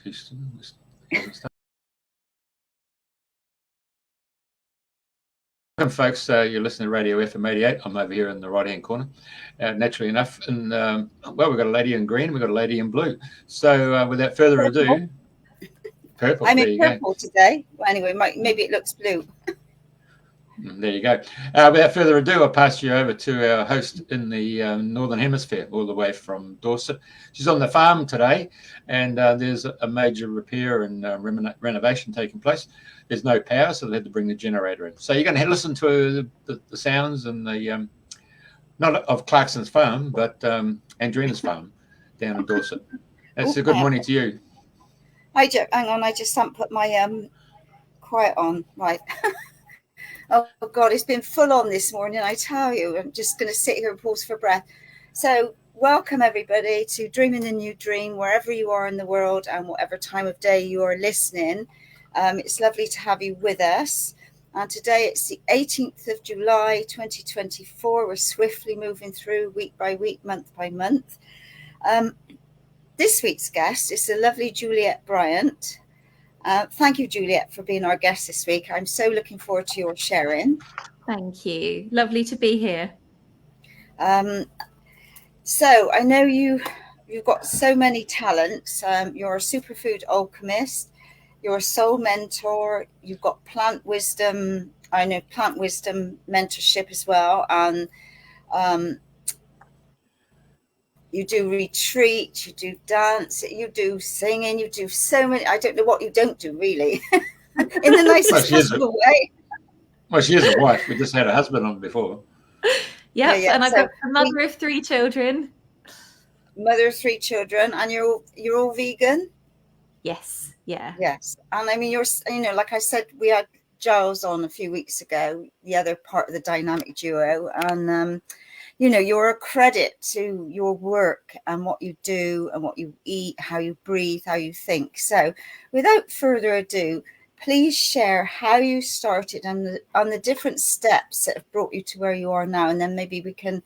Houston. This doesn't start. Welcome, folks. You're listening to Radio FM88. I'm over here in the right-hand corner. Naturally enough, and well, we've got a lady in green, we've got a lady in blue. So without further ado, purple. I'm in purple today. Well, anyway, maybe it looks blue. There you go. Without further ado, I'll pass you over to our host in the Northern Hemisphere, all the way from Dorset. She's on the farm today, and there's a major repair and renovation taking place. There's no power, so they had to bring the generator in. So you're going to listen to the sounds and the, not of Clarkson's farm, but Andrina's farm down in Dorset. That's a good morning to you. Hi, Joe. Hang on, I just haven't put my quiet on. Right. Oh, God, it's been full on this morning, I tell you. I'm just going to sit here and pause for breath. So welcome, everybody, to Dreaming a New Dream, wherever you are in the world and whatever time of day you are listening. It's lovely to have you with us. And today it's the 18th of July, 2024. We're swiftly moving through week by week, month by month. This week's guest is the lovely Juliette Bryant. Thank you, Juliette, for being our guest this week. I'm so looking forward to your sharing. Thank you. Lovely to be here. So I know you've got so many talents. You're a superfood alchemist. You're a soul mentor. You've got plant wisdom. I know plant wisdom mentorship as well. And you do retreat, you do dance, you do singing, you do so many. I don't know what you don't do, really, in the nicest possible way. Well, she is a wife. We just had a husband on before. Yeah, and I've got a mother of 3 children. Mother of 3 children, and you're all vegan? Yes, yeah. Yes, and I mean, like I said, we had Giles on a few weeks ago, the other part of the dynamic duo, and you're a credit to your work and what you do and what you eat, how you breathe, how you think. So without further ado, please share how you started and on the different steps that have brought you to where you are now. And then maybe we can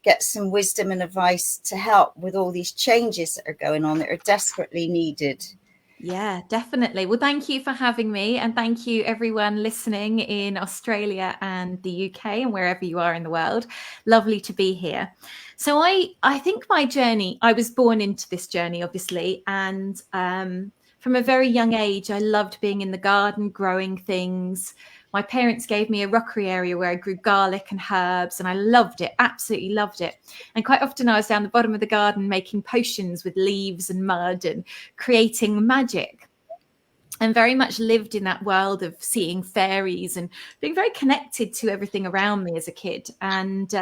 get some wisdom and advice to help with all these changes that are going on that are desperately needed. Yeah, definitely. Well, thank you for having me. And thank you, everyone listening in Australia and the UK and wherever you are in the world. Lovely to be here. So I think my journey, I was born into this journey, obviously. And from a very young age, I loved being in the garden, growing things. My parents gave me a rockery area where I grew garlic and herbs, and I loved it, absolutely loved it. And quite often I was down the bottom of the garden making potions with leaves and mud and creating magic, and very much lived in that world of seeing fairies and being very connected to everything around me as a kid. And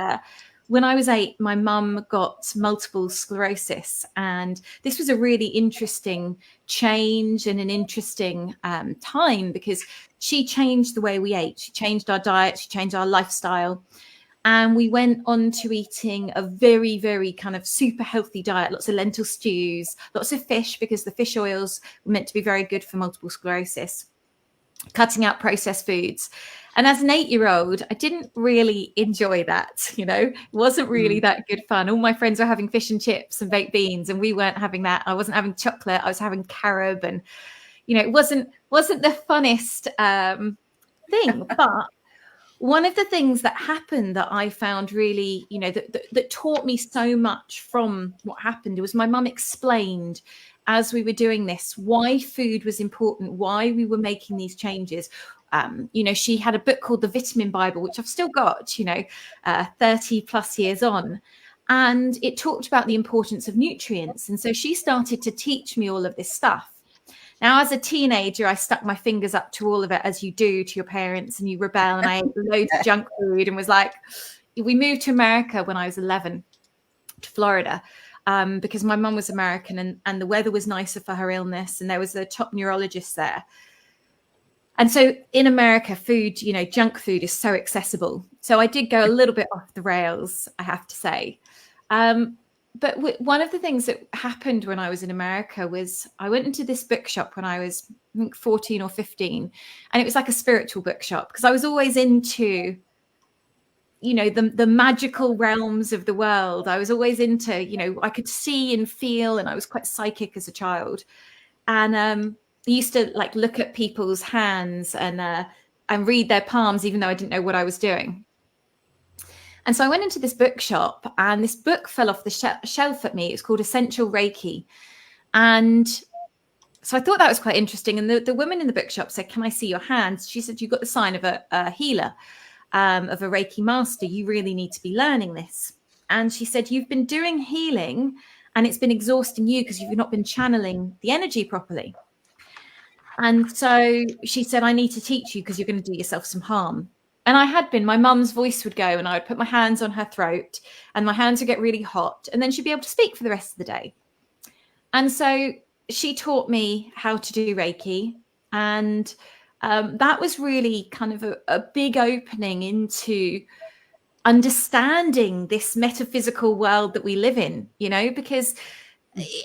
when I was 8, my mum got multiple sclerosis, and this was a really interesting change and an interesting time, because she changed the way we ate. She changed our diet, she changed our lifestyle, and we went on to eating a very, very kind of super healthy diet, lots of lentil stews, lots of fish, because the fish oils were meant to be very good for multiple sclerosis, cutting out processed foods. And as an 8-year-old, I didn't really enjoy that. It wasn't really that good fun. All my friends were having fish and chips and baked beans, and we weren't having that. I wasn't having chocolate. I was having carob, and it wasn't the funnest thing. But one of the things that happened that I found really, that taught me so much from what happened, was my mum explained as we were doing this why food was important, why we were making these changes. She had a book called The Vitamin Bible, which I've still got, 30 plus years on. And it talked about the importance of nutrients. And so she started to teach me all of this stuff. Now, as a teenager, I stuck my fingers up to all of it, as you do to your parents, and you rebel. And I ate loads of junk food and was like, we moved to America when I was 11, to Florida, because my mum was American, and the weather was nicer for her illness. And there was a top neurologist there. And so in America, food, junk food is so accessible. So I did go a little bit off the rails, I have to say. But one of the things that happened when I was in America was I went into this bookshop when I was, I think, 14 or 15. And it was like a spiritual bookshop, because I was always into, the magical realms of the world. I was always into, I could see and feel, and I was quite psychic as a child. and I used to like look at people's hands and read their palms, even though I didn't know what I was doing. And so I went into this bookshop, and this book fell off the shelf at me. It's called Essential Reiki. And so I thought that was quite interesting. And the woman in the bookshop said, "Can I see your hands?" She said, "You've got the sign of a healer, of a Reiki master. You really need to be learning this." And she said, "You've been doing healing and it's been exhausting you because you've not been channeling the energy properly." And so she said, "I need to teach you because you're going to do yourself some harm." And I had been, my mum's voice would go and I would put my hands on her throat and my hands would get really hot, and then she'd be able to speak for the rest of the day. And so she taught me how to do Reiki. And that was really kind of a big opening into understanding this metaphysical world that we live in, you know, because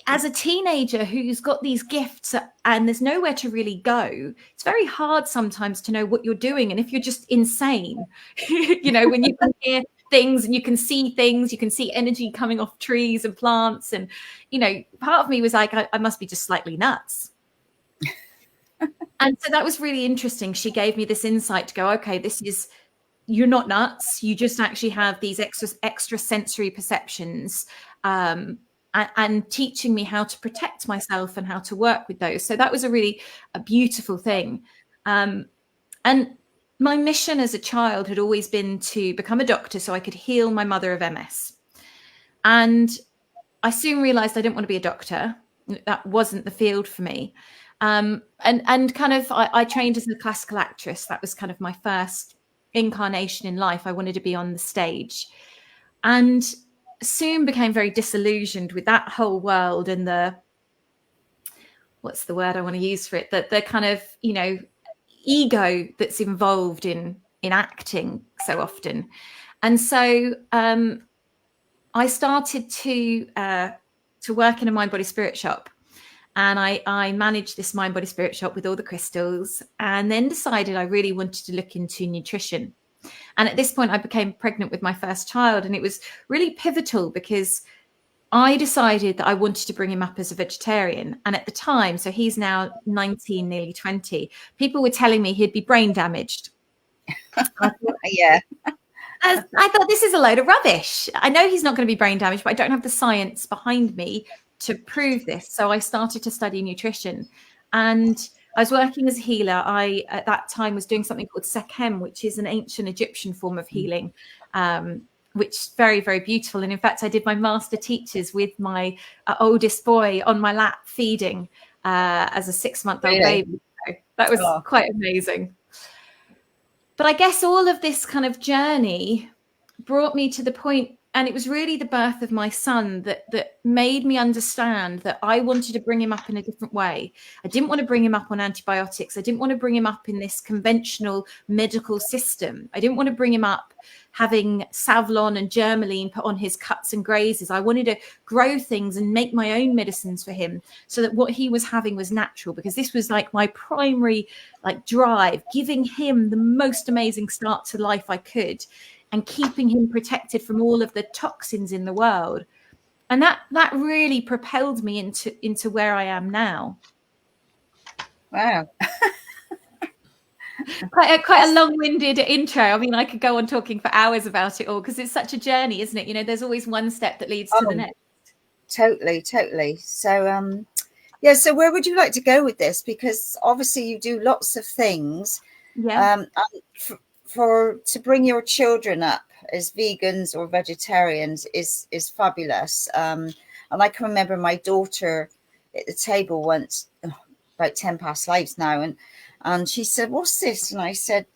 as a teenager who's got these gifts and there's nowhere to really go, it's very hard sometimes to know what you're doing. And if you're just insane, you know, when you can hear things and you can see things, you can see energy coming off trees and plants. And, you know, part of me was like, I must be just slightly nuts. And so that was really interesting. She gave me this insight to go, okay, you're not nuts. You just actually have these extra sensory perceptions, and teaching me how to protect myself and how to work with those. So that was a beautiful thing. And my mission as a child had always been to become a doctor so I could heal my mother of MS. And I soon realized I didn't want to be a doctor. That wasn't the field for me. And kind of, I trained as a classical actress. That was kind of my first incarnation in life. I wanted to be on the stage, and soon became very disillusioned with that whole world and what's the word I want to use for it? The kind of, you know, ego that's involved in acting so often. And so I started to work in a mind, body, spirit shop. And I managed this mind, body, spirit shop with all the crystals, and then decided I really wanted to look into nutrition. And at this point, I became pregnant with my first child. And it was really pivotal because I decided that I wanted to bring him up as a vegetarian. And at the time, so he's now 19, nearly 20, people were telling me he'd be brain damaged. Yeah. I thought, this is a load of rubbish. I know he's not going to be brain damaged, but I don't have the science behind me to prove this. So I started to study nutrition, and I was working as a healer. I, at that time, was doing something called Sekhem, which is an ancient Egyptian form of healing, which is very, very beautiful. And in fact, I did my master teachers with my oldest boy on my lap feeding as a 6-month-old baby. So that was quite amazing. But I guess all of this kind of journey brought me to the point, and it was really the birth of my son that made me understand that I wanted to bring him up in a different way. I didn't want to bring him up on antibiotics. I didn't want to bring him up in this conventional medical system. I didn't want to bring him up having Savlon and Germaline put on his cuts and grazes. I wanted to grow things and make my own medicines for him so that what he was having was natural, because this was like my primary drive, giving him the most amazing start to life I could, and keeping him protected from all of the toxins in the world. And that really propelled me into where I am now. Wow. Quite a long-winded intro. I mean, I could go on talking for hours about it all, because it's such a journey, isn't it? You know, there's always one step that leads to the next. Totally. So, so where would you like to go with this? Because obviously you do lots of things. Yeah. To bring your children up as vegans or vegetarians is fabulous. And I can remember my daughter at the table once, about 10 past 8 now, and she said, "What's this?" And I said,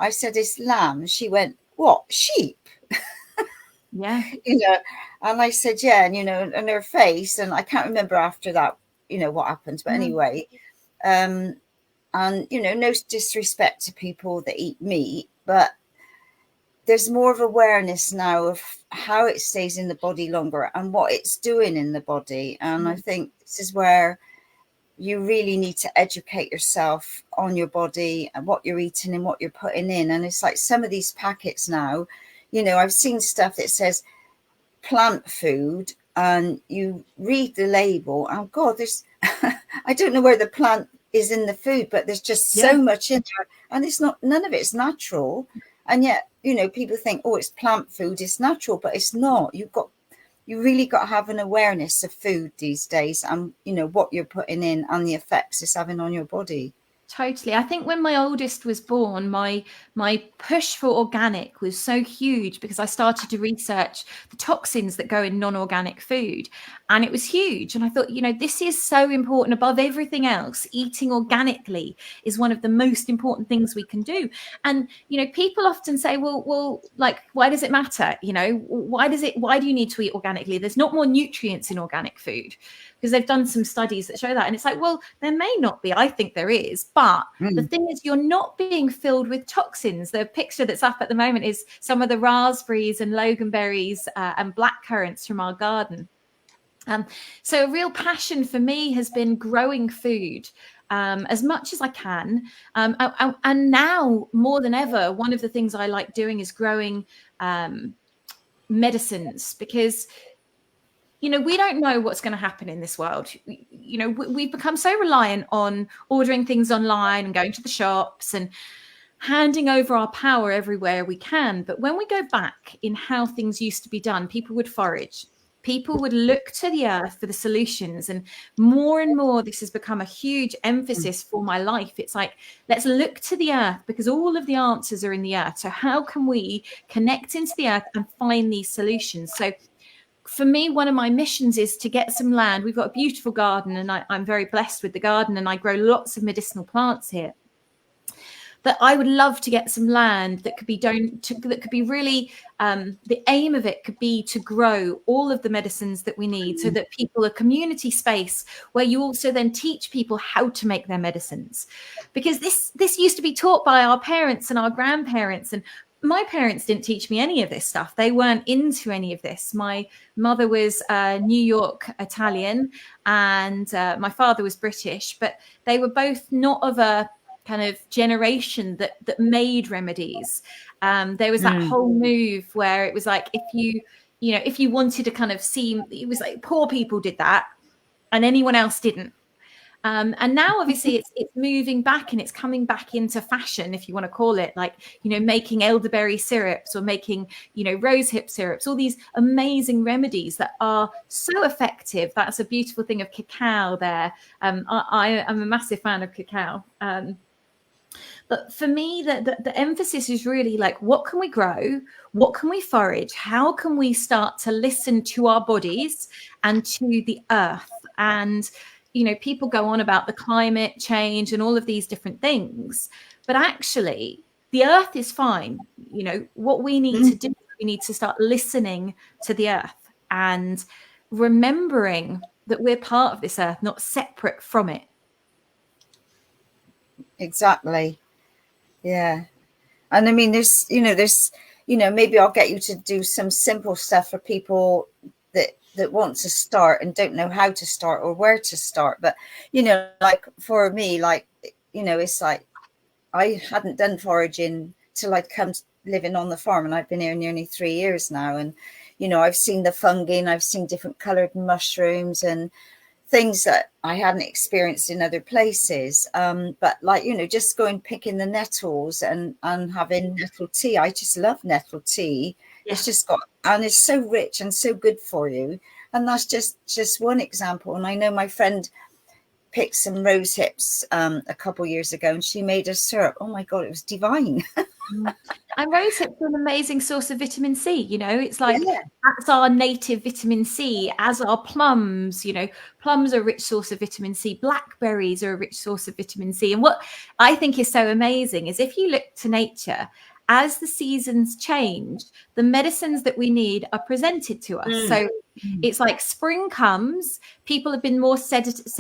"It's lamb." She went, "What, sheep?" Yeah. You know, and I said, "Yeah," and you know, and her face, and I can't remember after that, you know, what happened, but anyway, and you know, no disrespect to people that eat meat, but there's more of awareness now of how it stays in the body longer and what it's doing in the body. And I think this is where you really need to educate yourself on your body and what you're eating and what you're putting in. And it's like some of these packets now, you know, I've seen stuff that says plant food, and you read the label, and God, there's I don't know where the plant is in the food, but there's just so much in there, and it's not, none of it's natural. And yet, you know, people think, oh, it's plant food, it's natural, but it's not. You really got to have an awareness of food these days, and you know what you're putting in and the effects it's having on your body. Totally. I think when my oldest was born, my push for organic was so huge because I started to research the toxins that go in non-organic food, and it was huge. And I thought, you know, this is so important above everything else. Eating organically is one of the most important things we can do. And, you know, people often say, well, like, why does it matter? You know, why do you need to eat organically? There's not more nutrients in organic food, because they've done some studies that show that. And it's like, well, there may not be. I think there is. But the thing is, you're not being filled with toxins. The picture that's up at the moment is some of the raspberries and loganberries and black currants from our garden. So a real passion for me has been growing food as much as I can. And now more than ever, one of the things I like doing is growing medicines, because you know, we don't know what's going to happen in this world. You know, we've become so reliant on ordering things online and going to the shops and handing over our power everywhere we can. But when we go back in how things used to be done, people would forage. People would look to the earth for the solutions. And more, this has become a huge emphasis for my life. It's like, let's look to the earth, because all of the answers are in the earth. So how can we connect into the earth and find these solutions? So for me, one of my missions is to get some land. We've got a beautiful garden, and I'm very blessed with the garden, and I grow lots of medicinal plants here. But I would love to get some land that could be that could be really, the aim of it could be to grow all of the medicines that we need, so that people, a community space where you also then teach people how to make their medicines. Because this used to be taught by our parents and our grandparents, and my parents didn't teach me any of this stuff. They weren't into any of this. My mother was New York Italian, and my father was British, but they were both not of a kind of generation that made remedies. There was that whole move where it was like, if you wanted to kind of see, it was like poor people did that and anyone else didn't. And now obviously it's moving back, and it's coming back into fashion, if you want to call it, like, you know, making elderberry syrups or making, you know, rosehip syrups, all these amazing remedies that are so effective. That's a beautiful thing of cacao there. I'm a massive fan of cacao. But for me, the emphasis is really like, what can we grow? What can we forage? How can we start to listen to our bodies and to the earth? And you know, people go on about the climate change and all of these different things, but actually the earth is fine. You know, what we need to do, we need to start listening to the earth and remembering that we're part of this earth, not separate from it. Exactly. Yeah. And I mean, there's, maybe I'll get you to do some simple stuff for people that want to start and don't know how to start or where to start. But, you know, like for me, like, you know, it's like I hadn't done foraging till I'd come living on the farm, and I've been here nearly 3 years now. And, you know, I've seen the fungi, and I've seen different colored mushrooms and things that I hadn't experienced in other places. But like, you know, just going picking the nettles and having nettle tea. I just love nettle tea. Yeah. It's just and it's so rich and so good for you. And that's just one example. And I know my friend picked some rose hips a couple of years ago, and she made a syrup. Oh my God, it was divine. And rose hips are an amazing source of vitamin C. You know, it's like, that's our native vitamin C, as are plums. You know, plums are a rich source of vitamin C. Blackberries are a rich source of vitamin C. And what I think is so amazing is if you look to nature, as the seasons change, the medicines that we need are presented to us. So it's like spring comes, people have been more sedentary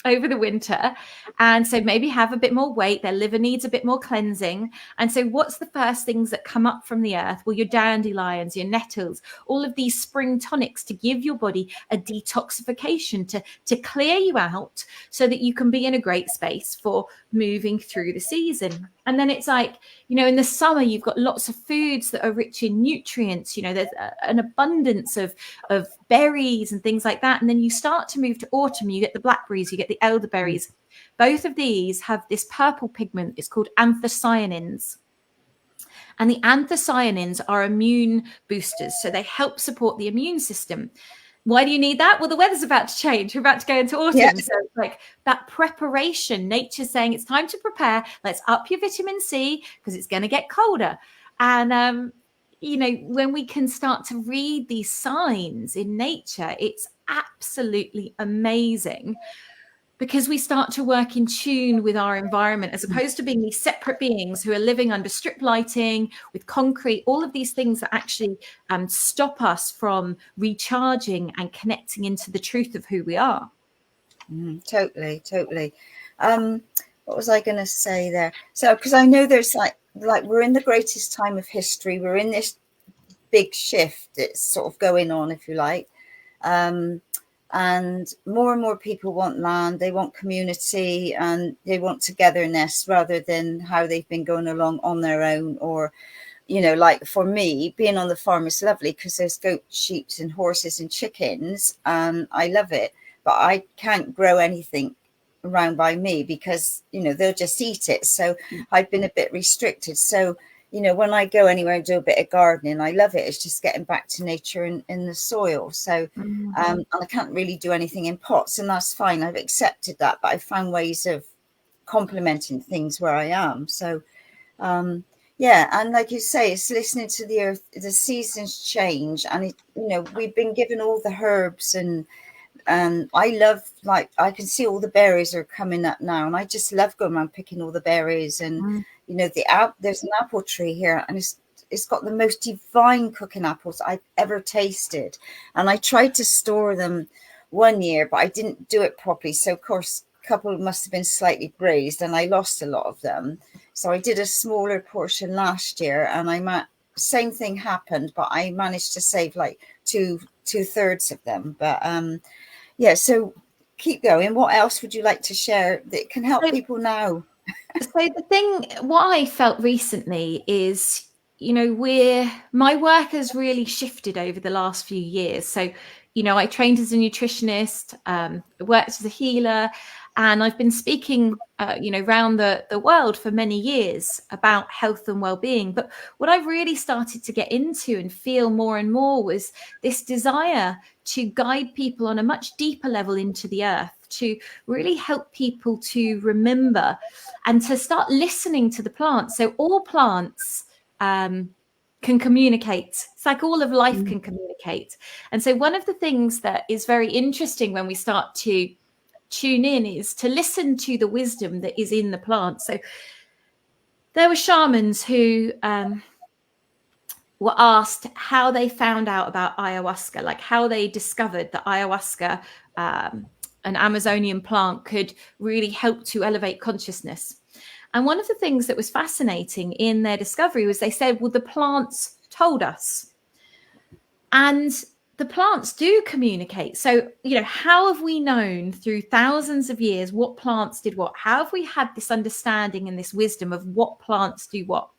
over the winter, and so maybe have a bit more weight, their liver needs a bit more cleansing. And so what's the first things that come up from the earth? Well, your dandelions, your nettles, all of these spring tonics to give your body a detoxification, to clear you out so that you can be in a great space for moving through the season. And then it's like, You know, in the summer, you've got lots of foods that are rich in nutrients. You know, there's an abundance of berries and things like that. And then you start to move to autumn, you get the blackberries, you get the elderberries. Both of these have this purple pigment. It's called anthocyanins. And the anthocyanins are immune boosters. So they help support the immune system. Why do you need that? Well, the weather's about to change. We're about to go into autumn. Yes. So it's like that preparation, nature's saying it's time to prepare. Let's up your vitamin C because it's going to get colder. And, you know, when we can start to read these signs in nature, it's absolutely amazing, because we start to work in tune with our environment, as opposed to being these separate beings who are living under strip lighting with concrete, all of these things that actually stop us from recharging and connecting into the truth of who we are. Totally. What was I going to say there? So, because I know there's like we're in the greatest time of history. We're in this big shift that's sort of going on, if you like. And more people want land, they want community, and they want togetherness rather than how they've been going along on their own. Or, you know, like for me, being on the farm is lovely because there's goats, sheep and horses and chickens, and I love it. But I can't grow anything around by me because, you know, they'll just eat it. So I've been a bit restricted. So, you know, when I go anywhere and do a bit of gardening, I love it. It's just getting back to nature in the soil. So and I can't really do anything in pots, and that's fine. I've accepted that, but I found ways of complementing things where I am. So, yeah. And like you say, it's listening to the earth, the seasons change. And, you know, we've been given all the herbs, and I love, like, I can see all the berries are coming up now. And I just love going around picking all the berries. And, you know, there's an apple tree here, and it's got the most divine cooking apples I've ever tasted. And I tried to store them one year, but I didn't do it properly. So, of course, a couple must have been slightly grazed, and I lost a lot of them. So I did a smaller portion last year, and same thing happened, but I managed to save like two-thirds of them. But yeah, so keep going. What else would you like to share that can help people now? So the thing, what I felt recently is, you know, my work has really shifted over the last few years. So, you know, I trained as a nutritionist, worked as a healer, and I've been speaking, you know, around the world for many years about health and well-being. But what I really started to get into and feel more and more was this desire to guide people on a much deeper level into the earth, to really help people to remember and to start listening to the plants. So all plants can communicate. It's like all of life can communicate. And so one of the things that is very interesting when we start to tune in is to listen to the wisdom that is in the plant. So there were shamans who were asked how they found out about ayahuasca, like how they discovered that ayahuasca, an Amazonian plant, could really help to elevate consciousness. And one of the things that was fascinating in their discovery was they said, well, the plants told us. And the plants do communicate. So, you know, how have we known through thousands of years what plants did what? How have we had this understanding and this wisdom of what plants do what?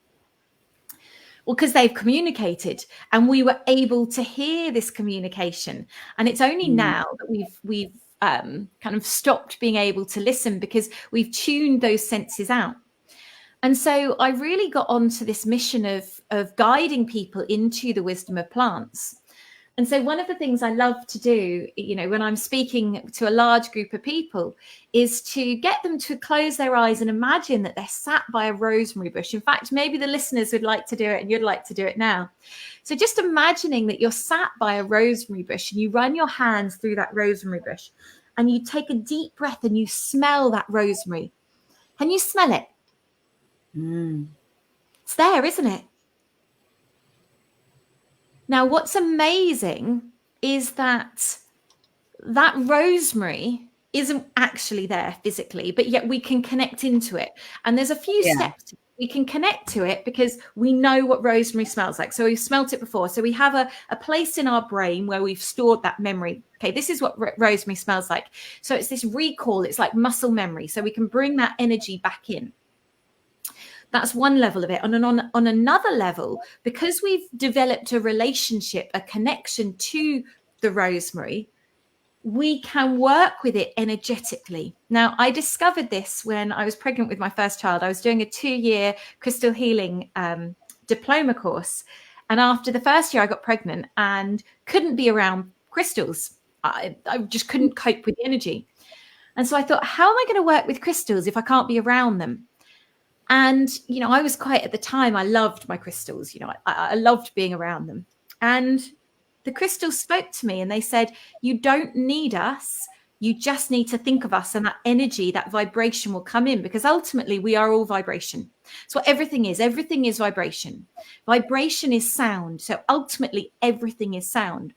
Well, because they've communicated, and we were able to hear this communication. And it's only now that we've kind of stopped being able to listen, because we've tuned those senses out. And so I really got onto this mission of guiding people into the wisdom of plants. And so one of the things I love to do, you know, when I'm speaking to a large group of people, is to get them to close their eyes and imagine that they're sat by a rosemary bush. In fact, maybe the listeners would like to do it, and you'd like to do it now. So just imagining that you're sat by a rosemary bush, and you run your hands through that rosemary bush, and you take a deep breath and you smell that rosemary. Can you smell it? It's there, isn't it? Now, what's amazing is that rosemary isn't actually there physically, but yet we can connect into it. And there's a few steps. We can connect to it because we know what rosemary smells like. So we've smelt it before. So we have a place in our brain where we've stored that memory. Okay, this is what rosemary smells like. So it's this recall. It's like muscle memory. So we can bring that energy back in. That's one level of it. And on another level, because we've developed a relationship, a connection to the rosemary, we can work with it energetically. Now, I discovered this when I was pregnant with my first child. I was doing a 2-year crystal healing diploma course. And after the first year, I got pregnant and couldn't be around crystals. I just couldn't cope with the energy. And so I thought, how am I going to work with crystals if I can't be around them? And, you know, I was quite, at the time, I loved my crystals. You know, I loved being around them. And the crystals spoke to me and they said, you don't need us. You just need to think of us, and that energy, that vibration will come in, because ultimately we are all vibration. So everything is vibration. Vibration is sound. So ultimately everything is sound.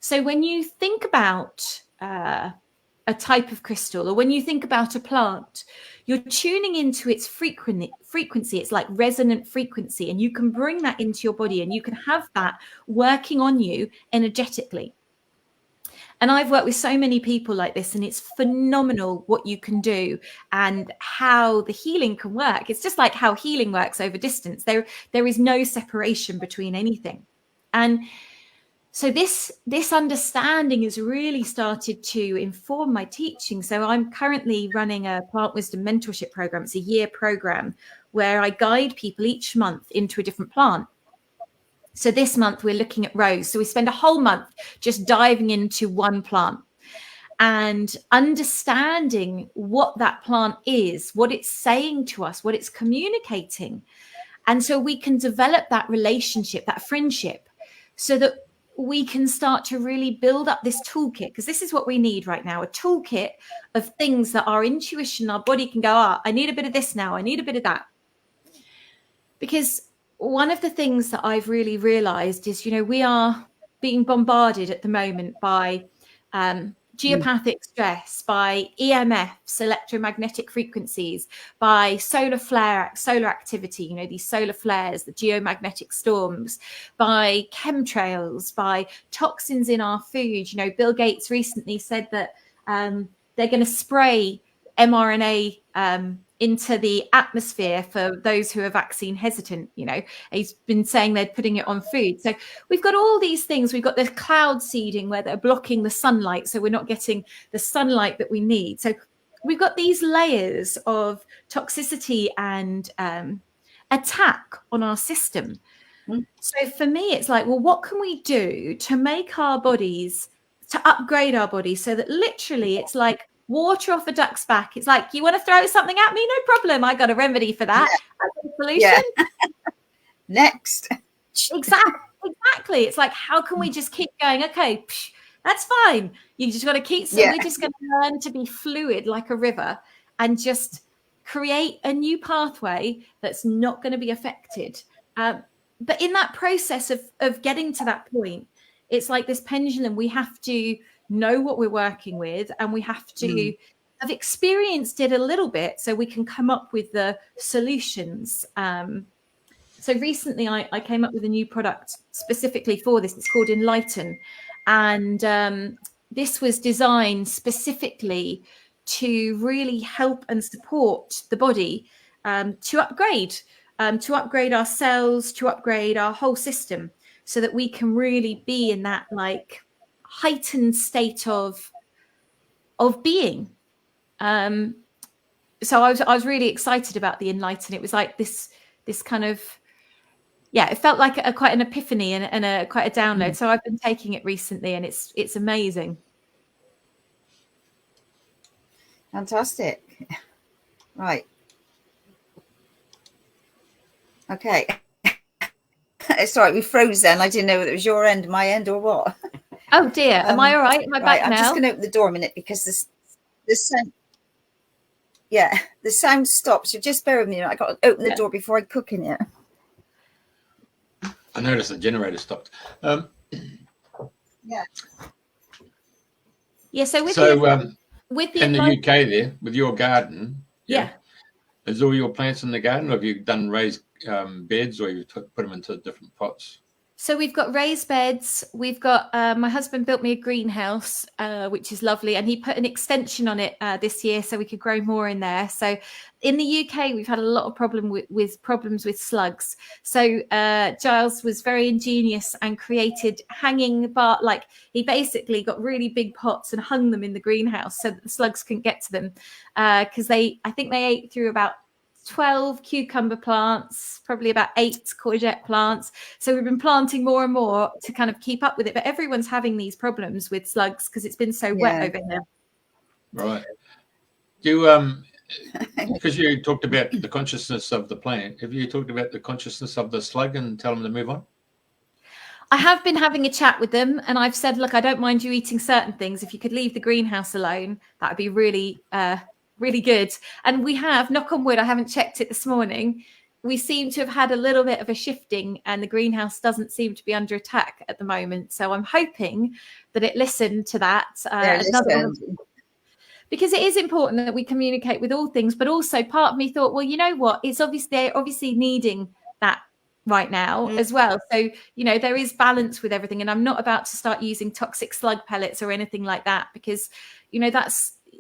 So when you think about a type of crystal, or when you think about a plant, you're tuning into its frequency. It's like resonant frequency, and you can bring that into your body, and you can have that working on you energetically. And I've worked with so many people like this, and it's phenomenal what you can do and how the healing can work. It's just like how healing works over distance. There is no separation between anything. And so this understanding has really started to inform my teaching. So I'm currently running a plant wisdom mentorship program. It's a year program where I guide people each month into a different plant. So this month we're looking at rose. So we spend a whole month just diving into one plant and understanding what that plant is, what it's saying to us, what it's communicating. And so we can develop that relationship, that friendship, so that we can start to really build up this toolkit, because this is what we need right now, a toolkit of things that our intuition, our body can go, I need a bit of this now, I need a bit of that. Because one of the things that I've really realized is, you know, we are being bombarded at the moment by geopathic stress, by EMFs, electromagnetic frequencies, by solar activity, you know, these solar flares, the geomagnetic storms, by chemtrails, by toxins in our food. You know, Bill Gates recently said that they're going to spray mRNA into the atmosphere for those who are vaccine hesitant. You know, he's been saying they're putting it on food. So we've got all these things. We've got the cloud seeding where they're blocking the sunlight, so we're not getting the sunlight that we need. So we've got these layers of toxicity and attack on our system. So for me, it's like, well, what can we do to make our bodies, to upgrade our bodies, so that literally it's like water off a duck's back. It's like, you want to throw something at me? No problem. I got a remedy for that. Yeah. I've got a solution. Yeah. Next. Exactly. It's like, how can we just keep going? Okay, that's fine. You just got to keep. So we're just going to learn to be fluid like a river and just create a new pathway that's not going to be affected. But in that process of getting to that point, it's like this pendulum. We have to know what we're working with, and we have to have experienced it a little bit so we can come up with the solutions. So recently I came up with a new product specifically for this. It's called Enlighten, and this was designed specifically to really help and support the body to upgrade our cells, to upgrade our whole system, so that we can really be in that like heightened state of being. So I was really excited about the Enlighten. It was like this kind of, it felt like quite an epiphany and quite a download. So I've been taking it recently, and it's amazing. Fantastic. Right. Okay. Sorry, we froze then. I didn't know whether it was your end, my end, or what. Oh dear, am I all right? Am I back now? I'm just going to open the door a minute because the sound, the sound stopped. So just bear with me. I got to open the door before I cook in it. I noticed the generator stopped. So with in the UK there, with your garden, is all your plants in the garden, or have you done raised beds, or you put them into different pots? So we've got raised beds. We've got my husband built me a greenhouse, which is lovely, and he put an extension on it this year so we could grow more in there. So in the UK, we've had a lot of problems with slugs. So Giles was very ingenious and created hanging like he basically got really big pots and hung them in the greenhouse so that the slugs couldn't get to them, because I think they ate through about 12 cucumber plants, probably about 8 courgette plants. So we've been planting more and more to kind of keep up with it. But everyone's having these problems with slugs because it's been so wet over here. Right. You because you talked about the consciousness of the plant. Have you talked about the consciousness of the slug and tell them to move on? I have been having a chat with them, and I've said, look, I don't mind you eating certain things. If you could leave the greenhouse alone, that would be really really good. And we have, knock on wood, I haven't checked it this morning, we seem to have had a little bit of a shifting, and the greenhouse doesn't seem to be under attack at the moment. So I'm hoping that it listened to that. Because it is important that we communicate with all things, but also part of me thought, well, you know what, it's they're obviously needing that right now as well. So, you know, there is balance with everything, and I'm not about to start using toxic slug pellets or anything like that, because, you know,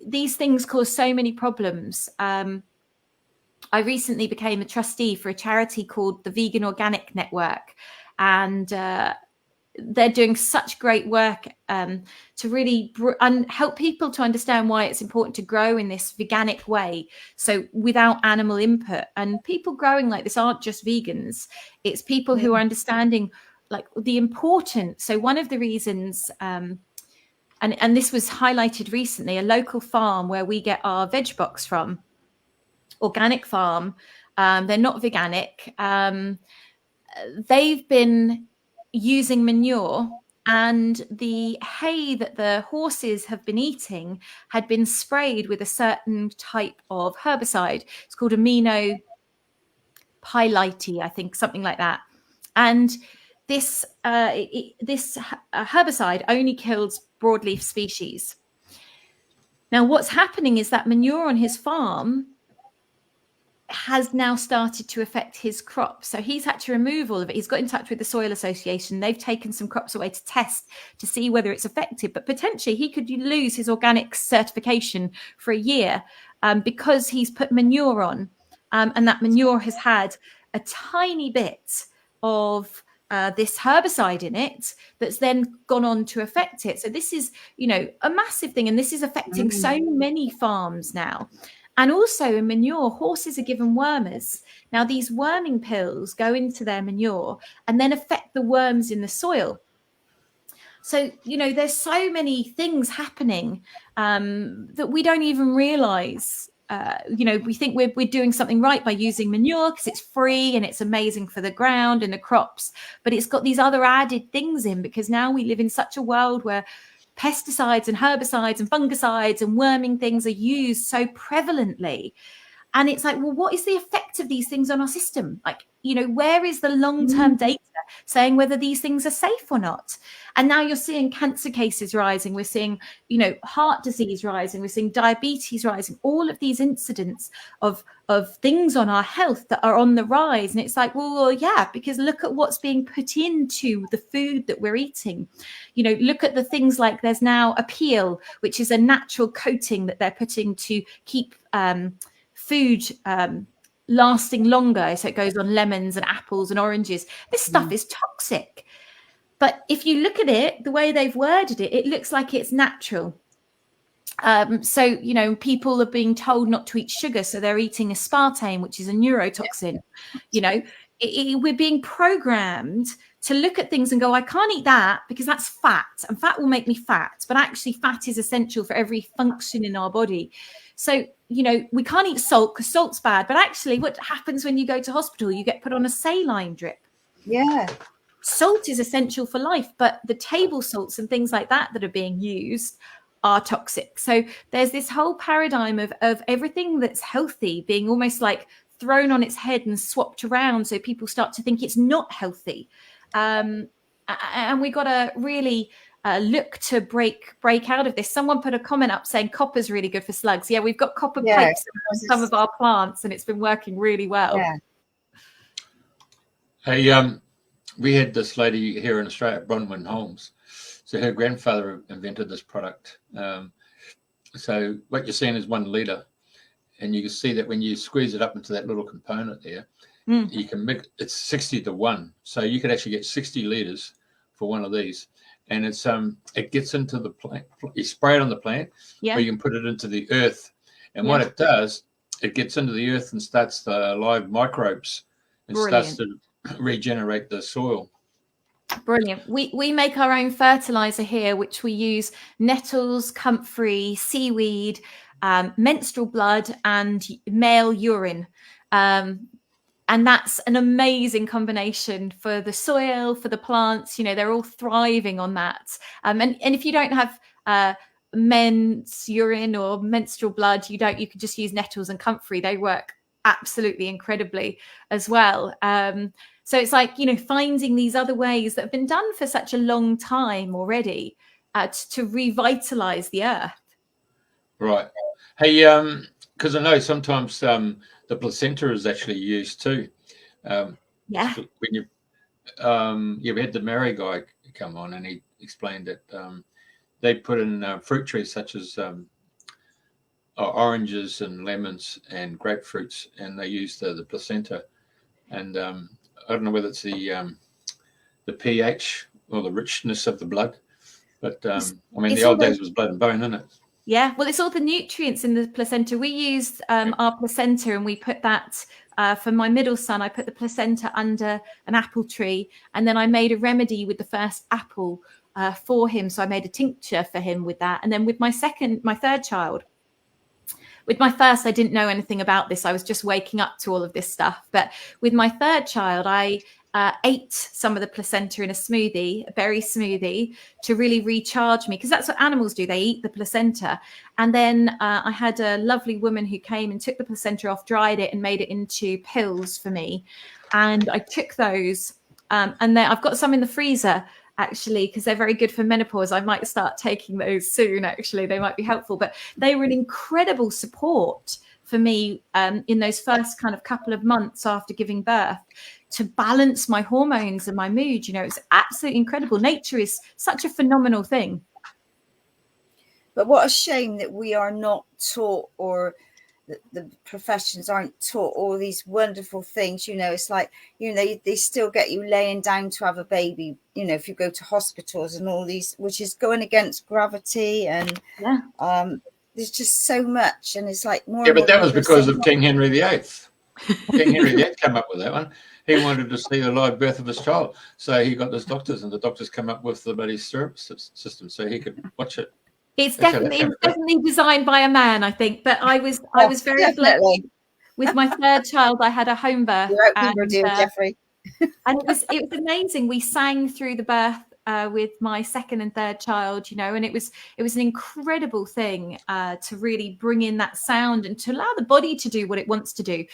these things cause so many problems. I recently became a trustee for a charity called the Vegan Organic Network, and they're doing such great work to really help people to understand why it's important to grow in this veganic way, so without animal input. And people growing like this aren't just vegans, it's people who are understanding like the importance. So one of the reasons and this was highlighted recently, a local farm where we get our veg box from, organic farm, they're not veganic, they've been using manure, and the hay that the horses have been eating had been sprayed with a certain type of herbicide. It's called amino pylite, I think, something like that. And this herbicide only kills broadleaf species. Now, what's happening is that manure on his farm has now started to affect his crops. So he's had to remove all of it. He's got in touch with the Soil Association. They've taken some crops away to test to see whether it's effective. But potentially he could lose his organic certification for a year because he's put manure on. And that manure has had a tiny bit of this herbicide in it that's then gone on to affect it. So this is, you know, a massive thing. And this is affecting so many farms now. And also in manure, horses are given wormers. Now, these worming pills go into their manure and then affect the worms in the soil. So, you know, there's so many things happening that we don't even realize. You know, we think we're doing something right by using manure because it's free and it's amazing for the ground and the crops. But it's got these other added things in, because now we live in such a world where pesticides and herbicides and fungicides and worming things are used so prevalently. And it's like, well, what is the effect of these things on our system? Like, you know, where is the long-term data saying whether these things are safe or not? And now you're seeing cancer cases rising. We're seeing, you know, heart disease rising. We're seeing diabetes rising. All of these incidents of things on our health that are on the rise. And it's like, well, yeah, because look at what's being put into the food that we're eating. You know, look at the things like there's now a peel, which is a natural coating that they're putting to keep food lasting longer. So it goes on lemons and apples and oranges. This stuff is toxic. But if you look at it, the way they've worded it, it looks like it's natural. So, you know, people are being told not to eat sugar, so they're eating aspartame, which is a neurotoxin. You know, we're being programmed to look at things and go, I can't eat that because that's fat, and fat will make me fat. But actually, fat is essential for every function in our body. So, you know, we can't eat salt because salt's bad. But actually, what happens when you go to hospital? You get put on a saline drip. Yeah. Salt is essential for life, but the table salts and things like that that are being used are toxic. So there's this whole paradigm of everything that's healthy being almost like thrown on its head and swapped around. So people start to think it's not healthy. And we got to really look to break out of this. Someone put a comment up saying copper's really good for slugs. Yeah, we've got copper pipes on some of our plants and it's been working really well. Yeah. Hey, we had this lady here in Australia, Bronwyn Holmes. So her grandfather invented this product. So what you're seeing is 1 litre, and you can see that when you squeeze it up into that little component there, you can mix. It's 60 to 1, so you could actually get 60 litres for one of these. And it's it gets into the plant. You spray it on the plant, or you can put it into the earth. And what it does, it gets into the earth and starts the live microbes and starts to regenerate the soil. Brilliant. We make our own fertilizer here, which we use nettles, comfrey, seaweed, menstrual blood, and male urine. And that's an amazing combination for the soil, for the plants. You know, they're all thriving on that. And if you don't have men's urine or menstrual blood, you could just use nettles and comfrey. They work absolutely incredibly as well. So it's like, you know, finding these other ways that have been done for such a long time already to revitalize the earth. Right. Hey, because I know sometimes the placenta is actually used too. When you had the Mary guy come on, and he explained that they put in fruit trees such as oranges and lemons and grapefruits, and they use the placenta. And I don't know whether it's the pH or the richness of the blood, but I mean, the old days was blood and bone, isn't it? Yeah, well, it's all the nutrients in the placenta. We used our placenta, and we put that for my middle son. I put the placenta under an apple tree, and then I made a remedy with the first apple for him. So I made a tincture for him with that. And then with my third child, with my first, I didn't know anything about this. I was just waking up to all of this stuff. But with my third child, I ate some of the placenta in a berry smoothie, to really recharge me, because that's what animals do. They eat the placenta. And then I had a lovely woman who came and took the placenta off, dried it, and made it into pills for me. And I took those, and then I've got some in the freezer, actually, because they're very good for menopause. I might start taking those soon, actually. They might be helpful. But they were an incredible support for me in those first kind of couple of months after giving birth, to balance my hormones and my mood. You know, it's absolutely incredible. Nature is such a phenomenal thing. But what a shame that we are not taught, or the professions aren't taught all these wonderful things. You know, it's like, you know, they still get you laying down to have a baby, you know, if you go to hospitals and all these, which is going against gravity. And there's just so much. And it's like more. Yeah, but that was because of King Henry VIII. King Henry VIII came up with that one. He wanted to see the live birth of his child, so he got his doctors, and the doctors come up with the bloody syrup system so he could watch it. It's definitely designed by a man, I think. But I was very blessed. With my third child, I had a home birth. Jeffrey. And it was amazing. We sang through the birth with my second and third child, you know, and it was an incredible thing to really bring in that sound and to allow the body to do what it wants to do.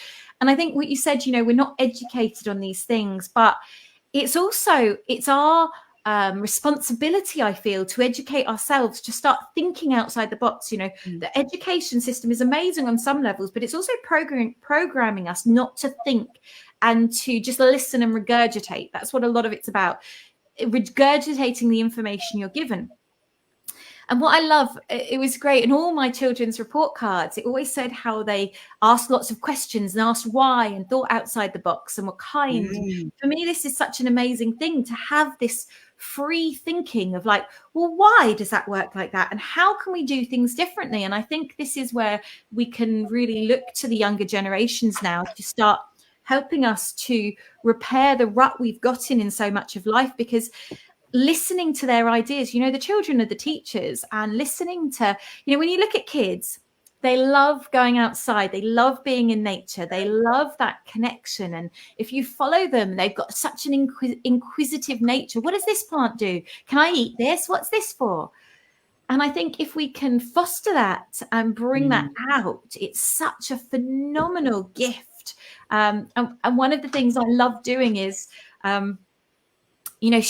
And I think what you said, you know, we're not educated on these things, but it's our responsibility, I feel, to educate ourselves, to start thinking outside the box. You know, the education system is amazing on some levels, but it's also programming us not to think and to just listen and regurgitate. That's what a lot of it's about, regurgitating the information you're given. And what I love, it was great, in all my children's report cards, it always said how they asked lots of questions and asked why and thought outside the box and were kind. For me, this is such an amazing thing, to have this free thinking of like, well, why does that work like that? And how can we do things differently? And I think this is where we can really look to the younger generations now to start helping us to repair the rut we've gotten in so much of life, because listening to their ideas, you know, the children are the teachers, and listening to, you know, when you look at kids, they love going outside, they love being in nature, they love that connection. And if you follow them, they've got such an inquisitive nature. What does this plant do? Can I eat this? What's this for? And I think if we can foster that and bring that out, it's such a phenomenal gift. And one of the things I love doing is you know,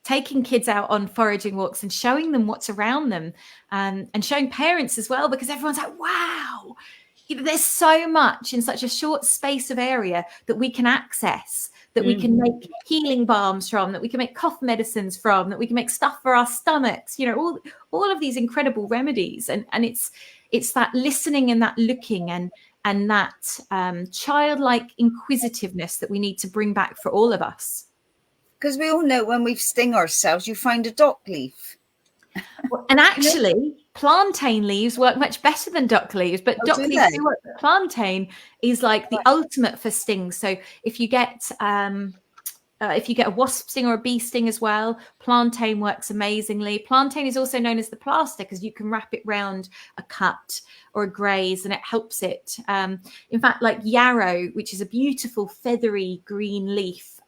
taking kids out on foraging walks and showing them what's around them, and showing parents as well, because everyone's like, wow, you know, there's so much in such a short space of area that we can access that we can make healing balms from, that we can make cough medicines from, that we can make stuff for our stomachs, you know, all of these incredible remedies. And it's that listening and that looking and that childlike inquisitiveness that we need to bring back for all of us. Because we all know when we've sting ourselves, you find a dock leaf. And actually, plantain leaves work much better than dock leaves, but dock leaves do work. Plantain is like the ultimate for stings. So if you get a wasp sting or a bee sting as well, plantain works amazingly. Plantain is also known as the plaster because you can wrap it round a cut or a graze and it helps it. In fact, like yarrow, which is a beautiful feathery green leaf,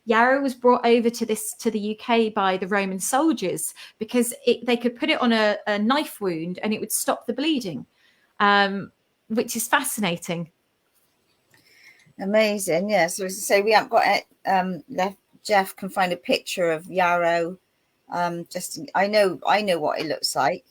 yarrow was brought over to the UK by the Roman soldiers because they could put it on a knife wound and it would stop the bleeding, which is fascinating. Amazing. Yeah. So as I say, we haven't got it left. Jeff can find a picture of yarrow. I know what it looks like.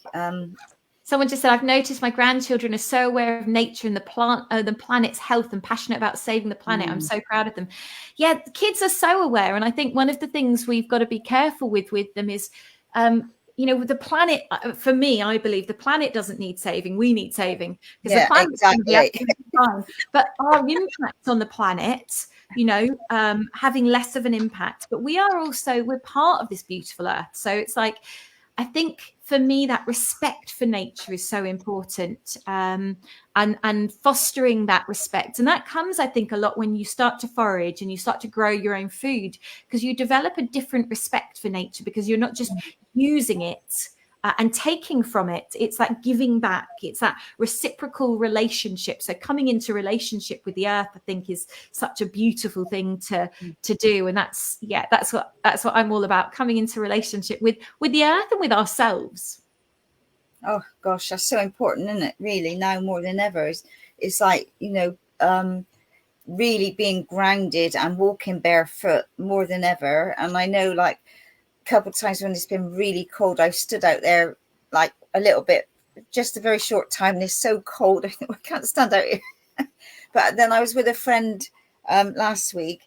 Someone just said, I've noticed my grandchildren are so aware of nature and the planet's health and passionate about saving the planet. I'm so proud of them. Yeah, the kids are so aware. And I think one of the things we've got to be careful with them is, you know, with the planet, for me, I believe the planet doesn't need saving. We need saving. Because the planet's exactly fine. But our impact on the planet, you know, having less of an impact. But we're part of this beautiful earth. So it's like, I think for me, that respect for nature is so important, and fostering that respect. And that comes, I think, a lot when you start to forage and you start to grow your own food, because you develop a different respect for nature because you're not just using it and taking from it. It's that giving back. It's that reciprocal relationship. So coming into relationship with the earth, I think, is such a beautiful thing to do. And that's what I'm all about, coming into relationship with the earth and with ourselves. Oh gosh, that's so important, isn't it? Really, now more than ever, it's like, you know, really being grounded and walking barefoot more than ever. And I know, like, couple of times when it's been really cold, I've stood out there like a little bit, just a very short time, and it's so cold. I think I can't stand out here. But then I was with a friend last week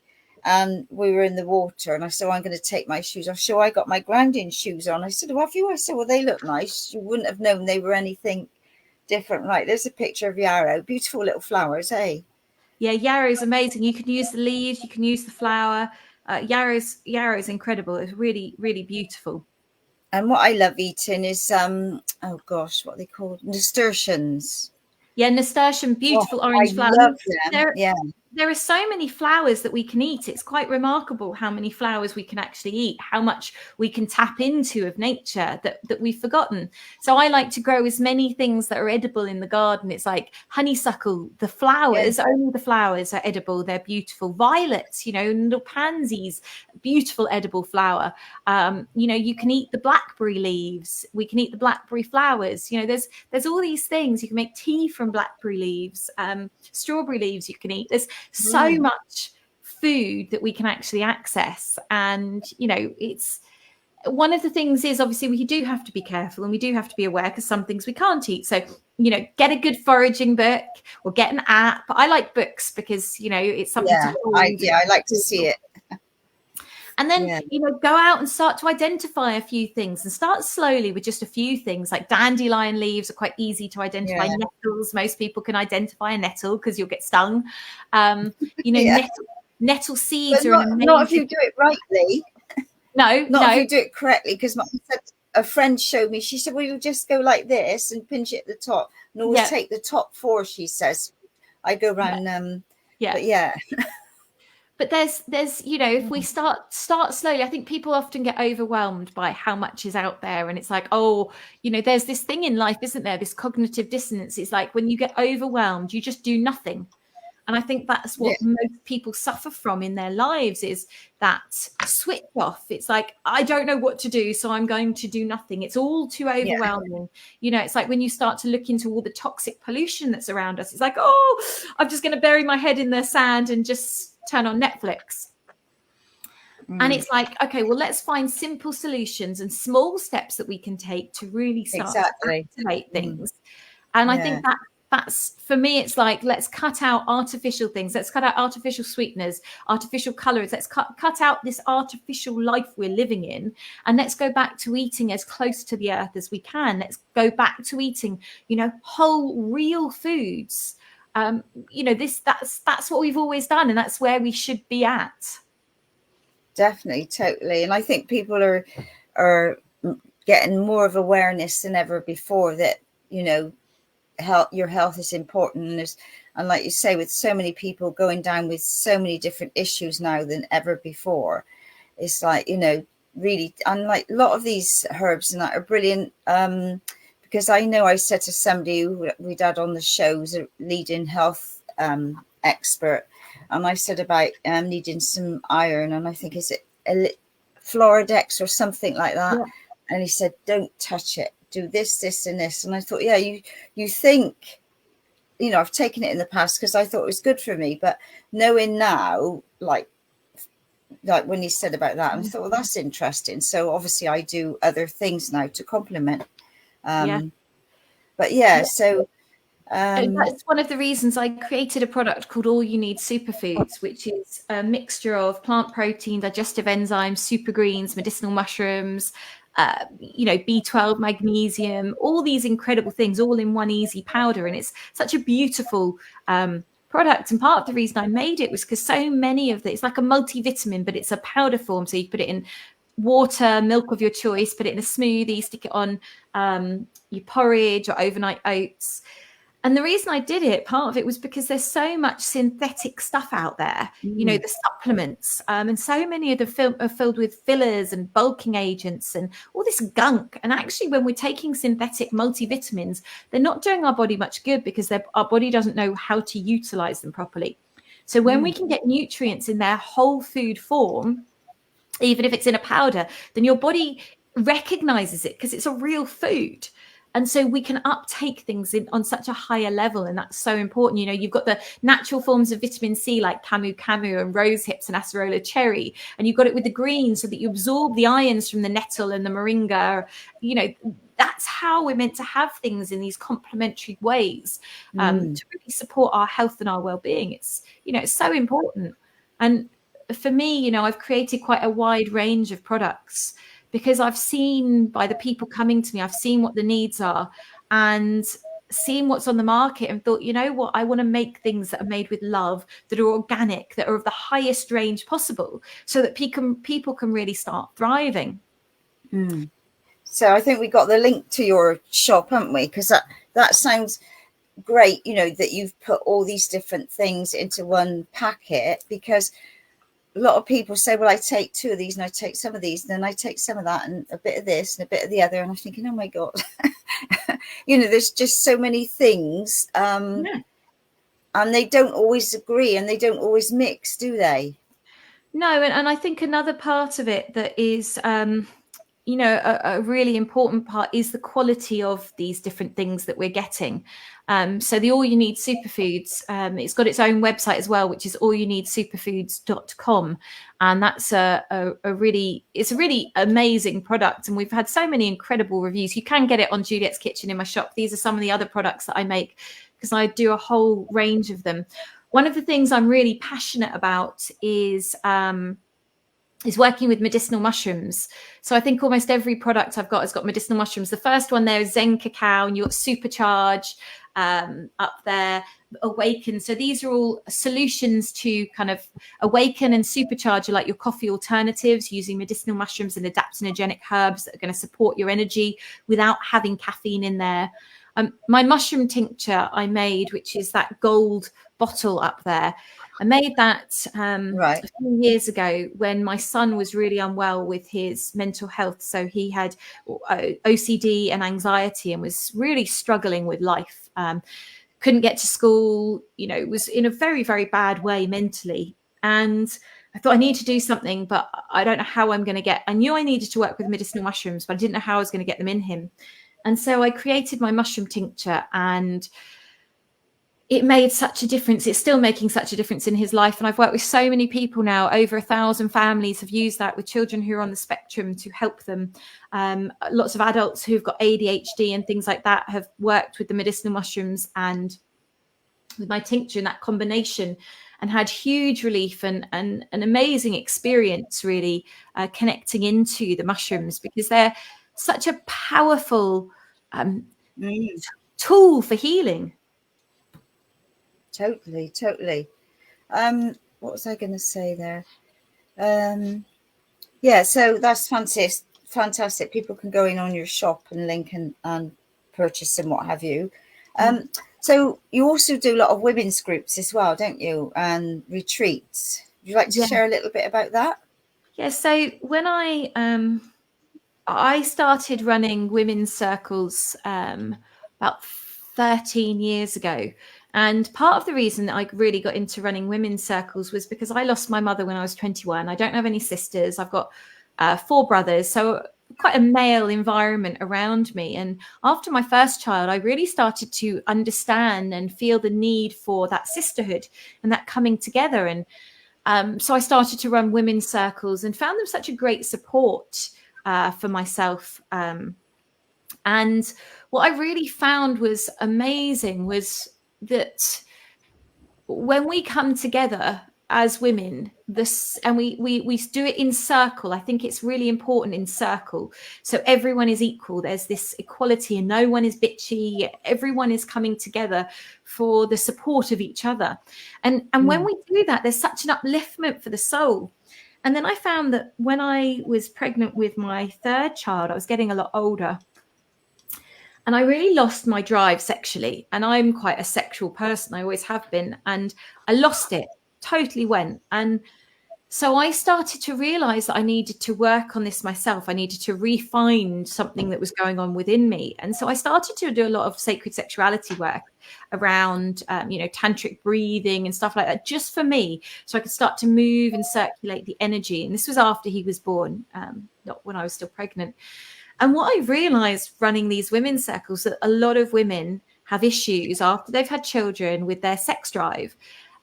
and we were in the water and I said, I'm going to take my shoes off. So I got my grounding shoes on. I said, oh, have you? I said, well, they look nice. You wouldn't have known they were anything different. Right, there's a picture of yarrow. Beautiful little flowers, eh? Yeah, yarrow is amazing. You can use the leaves, you can use the flower. Yarrow is incredible. It's really, really beautiful. And what I love eating is oh gosh, what are they called? Nasturtiums. Yeah, nasturtium, beautiful orange flowers. Love them. There are so many flowers that we can eat. It's quite remarkable how many flowers we can actually eat, how much we can tap into of nature that we've forgotten. So I like to grow as many things that are edible in the garden. It's like honeysuckle, the flowers, only the flowers are edible. They're beautiful. Violets, you know, little pansies, beautiful edible flower. You know, you can eat the blackberry leaves. We can eat the blackberry flowers. You know, there's all these things. You can make tea from blackberry leaves, strawberry leaves you can eat. There's so much food that we can actually access. And, you know, it's one of the things is obviously we do have to be careful and we do have to be aware because some things we can't eat. So, you know, get a good foraging book or get an app. I like books because, you know, it's something to I like to see it. And then, you know, go out and start to identify a few things and start slowly with just a few things. Like dandelion leaves are quite easy to identify. Nettles, most people can identify a nettle because you'll get stung. You know, nettle seeds are amazing. Not if you do it rightly. Not if you do it correctly. Because a friend showed me, she said, well, you just go like this and pinch it at the top. And always take the top four, she says. I go around, But there's you know, if we start slowly, I think people often get overwhelmed by how much is out there, and it's like, oh, you know, there's this thing in life, isn't there? This cognitive dissonance. It's like when you get overwhelmed, you just do nothing. And I think that's what most people suffer from in their lives, is that switch off. It's like, I don't know what to do, so I'm going to do nothing. It's all too overwhelming. You know, it's like when you start to look into all the toxic pollution that's around us, it's like, oh, I'm just going to bury my head in the sand and just turn on Netflix. And it's like, okay, well, let's find simple solutions and small steps that we can take to really start to activate things. And I think that's for me, it's like, let's cut out artificial things. Let's cut out artificial sweeteners, artificial colors. Let's cut out this artificial life we're living in, and let's go back to eating as close to the earth as we can. Let's go back to eating, whole real foods. That's what we've always done, and that's where we should be at. Definitely, totally. And I think people are getting more of awareness than ever before that, your health is important. And like you say, with so many people going down with so many different issues now than ever before, it's like, really, unlike a lot of these herbs and that are brilliant. Because I know I said to somebody who we'd had on the show, who's a leading health expert, and I said about needing some iron, and I think, is it Floridex or something like that? Yeah. And he said, don't touch it. Do this, this, and this. And I thought, yeah, you think, I've taken it in the past because I thought it was good for me. But knowing now, like when he said about that, I thought, well, that's interesting. So obviously I do other things now to complement. But so and that's one of the reasons I created a product called All You Need Superfoods, which is a mixture of plant protein, digestive enzymes, super greens, medicinal mushrooms, B12, magnesium, all these incredible things all in one easy powder. And it's such a beautiful product. And part of the reason I made it was because so many of it's like a multivitamin, but it's a powder form. So you put it in water, milk of your choice, put it in a smoothie, stick it on your porridge or overnight oats. And the reason I did it, part of it was because there's so much synthetic stuff out there, the supplements, and so many of them are filled with fillers and bulking agents and all this gunk. And actually, when we're taking synthetic multivitamins, they're not doing our body much good because our body doesn't know how to utilize them properly. So when we can get nutrients in their whole food form, even if it's in a powder, then your body recognizes it because it's a real food. And so we can uptake things on such a higher level. And that's so important. You've got the natural forms of vitamin C like camu and rose hips and acerola cherry. And you've got it with the greens so that you absorb the ions from the nettle and the moringa. That's how we're meant to have things in these complementary ways to really support our health and our well-being. It's so important. And for me, I've created quite a wide range of products because I've seen by the people coming to me, I've seen what the needs are and seen what's on the market and thought, what, I want to make things that are made with love, that are organic, that are of the highest range possible so that people can really start thriving. So I think we got the link to your shop, haven't we? Because that sounds great, that you've put all these different things into one packet, because a lot of people say, well, I take 2 of these and I take some of these, and then I take some of that and a bit of this and a bit of the other. And I'm thinking, oh my God, there's just so many things. And they don't always agree and they don't always mix, do they? No. And I think another part of it that is, a really important part is the quality of these different things that we're getting. So the All You Need Superfoods, it's got its own website as well, which is allyouneedsuperfoods.com. And that's a really amazing product. And we've had so many incredible reviews. You can get it on Juliette's Kitchen in my shop. These are some of the other products that I make because I do a whole range of them. One of the things I'm really passionate about is working with medicinal mushrooms. So I think almost every product I've got has got medicinal mushrooms. The first one there is Zen Cacao, and you've got Supercharge up there, Awaken. So these are all solutions to kind of awaken and supercharge, like your coffee alternatives, using medicinal mushrooms and adaptogenic herbs that are going to support your energy without having caffeine in there. My mushroom tincture I made, which is that gold bottle up there. I made that a few years ago when my son was really unwell with his mental health. So he had OCD and anxiety and was really struggling with life. Couldn't get to school, was in a very, very bad way mentally. And I thought I need to do something, but I don't know how I'm going to get. I knew I needed to work with medicinal mushrooms, but I didn't know how I was going to get them in him. And so I created my mushroom tincture, and it made such a difference. It's still making such a difference in his life. And I've worked with so many people now. Over 1,000 families have used that with children who are on the spectrum to help them. Lots of adults who've got ADHD and things like that have worked with the medicinal mushrooms and with my tincture and that combination, and had huge relief and an amazing experience, really connecting into the mushrooms, because they're such a powerful tool for healing. Totally. What was I going to say there? So that's fantastic. People can go in on your shop and link and purchase and what have you. So you also do a lot of women's groups as well, don't you? And retreats. Would you like to share a little bit about that? Yeah. So when I started running women's circles about 13 years ago. And part of the reason that I really got into running women's circles was because I lost my mother when I was 21. I don't have any sisters. I've got 4 brothers. So quite a male environment around me. And after my first child, I really started to understand and feel the need for that sisterhood and that coming together. And so I started to run women's circles and found them such a great support for myself. And what I really found was amazing was that when we come together as women, and we do it in circle. I think it's really important in circle. So everyone is equal. There's this equality and no one is bitchy. Everyone is coming together for the support of each other. And when we do that, there's such an upliftment for the soul. And then I found that when I was pregnant with my 3rd child, I was getting a lot older. And I really lost my drive sexually. And I'm quite a sexual person. I always have been. And I lost it, totally went. And so I started to realize that I needed to work on this myself. I needed to refine something that was going on within me. And so I started to do a lot of sacred sexuality work around, tantric breathing and stuff like that, just for me. So I could start to move and circulate the energy. And this was after he was born, not when I was still pregnant. And what I realized running these women's circles, that a lot of women have issues after they've had children with their sex drive.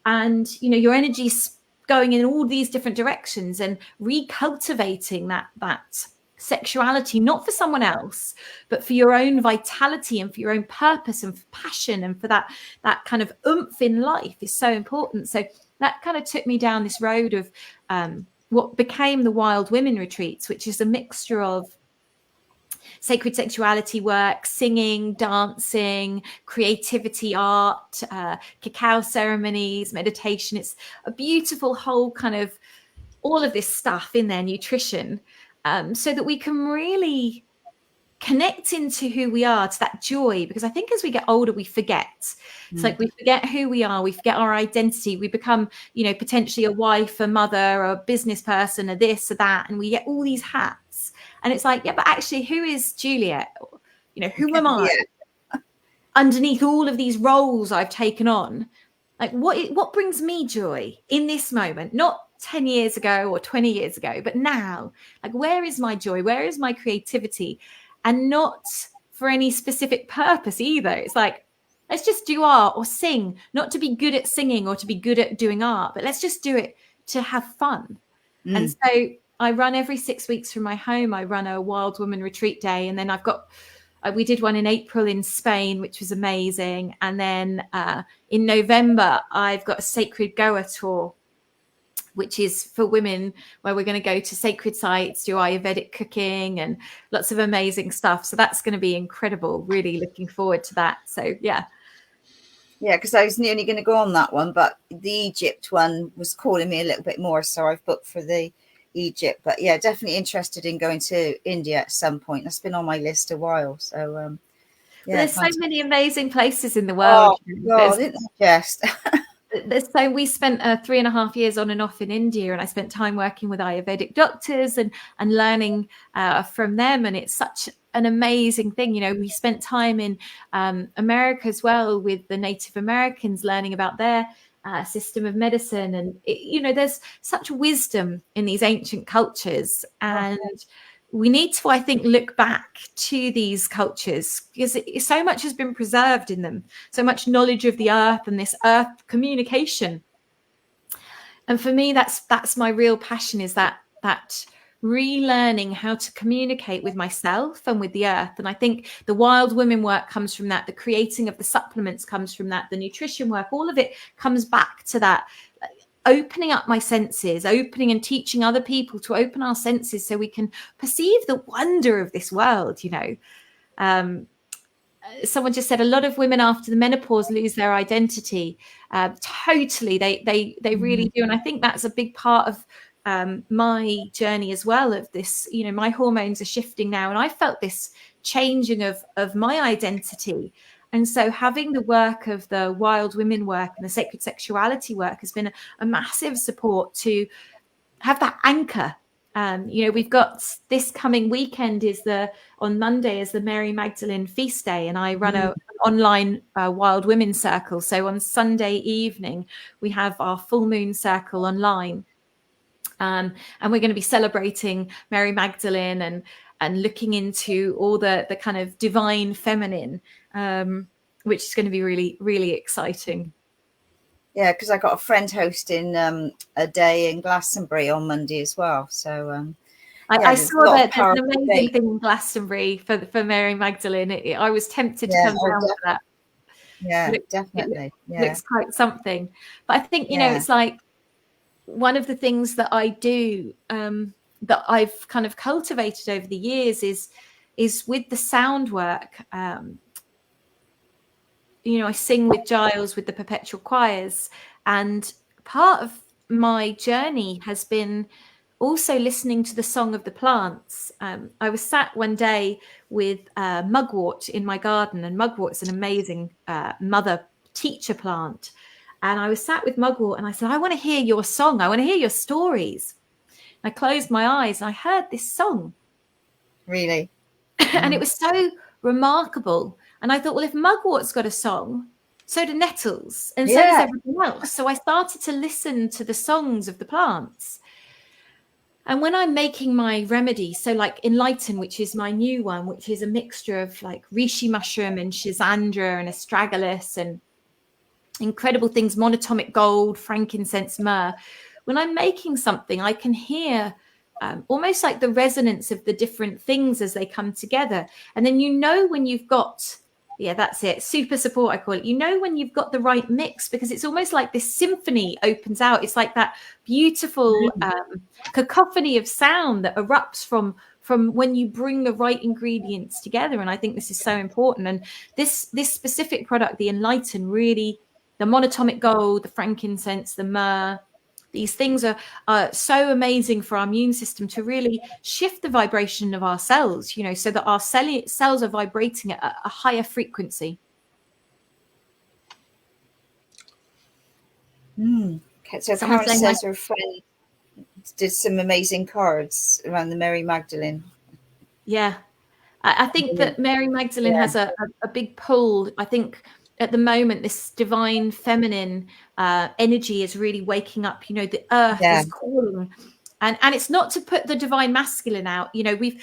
And, your energy's going in all these different directions, and recultivating that sexuality, not for someone else, but for your own vitality and for your own purpose and for passion and for that kind of oomph in life is so important. So that kind of took me down this road of what became the Wild Women Retreats, which is a mixture of sacred sexuality work, singing, dancing, creativity, art, cacao ceremonies, meditation. It's a beautiful whole kind of all of this stuff in there, nutrition, so that we can really connect into who we are, to that joy. Because I think as we get older, we forget. It's like we forget who we are. We forget our identity. We become, potentially a wife, a mother, a business person, a this, a that. And we get all these hats. And it's like, yeah, but actually, who is Juliette? Who am I underneath all of these roles I've taken on? Like, what brings me joy in this moment? Not 10 years ago or 20 years ago, but now. Like, where is my joy? Where is my creativity? And not for any specific purpose either. It's like, let's just do art or sing, not to be good at singing or to be good at doing art, but let's just do it to have fun. And so I run every 6 weeks from my home. I run a Wild Woman Retreat Day. And then we did one in April in Spain, which was amazing. And then in November, I've got a Sacred Goa tour, which is for women, where we're going to go to sacred sites, do Ayurvedic cooking and lots of amazing stuff. So that's going to be incredible. Really looking forward to that. So, yeah. Yeah, because I was nearly going to go on that one, but the Egypt one was calling me a little bit more. So I've booked for the Egypt. But yeah, definitely interested in going to India at some point. That's been on my list a while. So, yeah. There's so many amazing places in the world. Oh, God, isn't that just... So we spent 3.5 years on and off in India, and I spent time working with Ayurvedic doctors and learning from them. And it's such an amazing thing. We spent time in America as well with the Native Americans, learning about their system of medicine. And, there's such wisdom in these ancient cultures. And we need to, I think, look back to these cultures, because so much has been preserved in them, so much knowledge of the earth and this earth communication. And for me, that's my real passion, is that relearning how to communicate with myself and with the earth. And I think the wild women work comes from that. The creating of the supplements comes from that. The nutrition work, all of it comes back to that. Opening up my senses, opening and teaching other people to open our senses so we can perceive the wonder of this world, you know. Someone just said a lot of women after the menopause lose their identity. Totally, they really do. And I think that's a big part of my journey as well, of this, you know, my hormones are shifting now, and I felt this changing of my identity. And so having the work of the wild women work and the sacred sexuality work has been a massive support to have that anchor. You know, we've got this coming weekend on Monday is the Mary Magdalene feast day, and I run an online wild women circle. So on Sunday evening, we have our full moon circle online. And we're going to be celebrating Mary Magdalene and looking into all the kind of divine feminine, which is going to be really, really exciting. Yeah, because I got a friend hosting a day in Glastonbury on Monday as well. So I saw that there's an amazing thing in Glastonbury for Mary Magdalene. I was tempted to come down to that. Yeah, definitely. It looks quite something. But I think, you know, it's like one of the things that I do that I've kind of cultivated over the years is with the sound work. You know, I sing with Giles with the perpetual choirs, and part of my journey has been also listening to the song of the plants. I was sat one day with mugwort in my garden, and mugwort is an amazing mother teacher plant. And I was sat with mugwort and I said, I want to hear your song. I want to hear your stories. And I closed my eyes and I heard this song. Really? And it was so remarkable. And I thought, well, if mugwort's got a song, so do nettles, and so does everything else. So I started to listen to the songs of the plants. And when I'm making my remedy, so like Enlighten, which is my new one, which is a mixture of like reishi mushroom and schisandra and astragalus and incredible things, monatomic gold, frankincense, myrrh. When I'm making something, I can hear almost like the resonance of the different things as they come together. And then you know when you've got, that's it, super support, I call it. You know when you've got the right mix, because it's almost like this symphony opens out. It's like that beautiful cacophony of sound that erupts from when you bring the right ingredients together. And I think this is so important. And this specific product, the Enlighten, really, the monatomic gold, the frankincense, the myrrh, these things are so amazing for our immune system to really shift the vibration of our cells, you know, so that our cells are vibrating at a higher frequency. Okay, so Karen says her friend did some amazing cards around the Mary Magdalene. Yeah, I think that Mary Magdalene has a big pull. I think at the moment, this divine feminine energy is really waking up. You know, the earth is calling, and it's not to put the divine masculine out. You know, we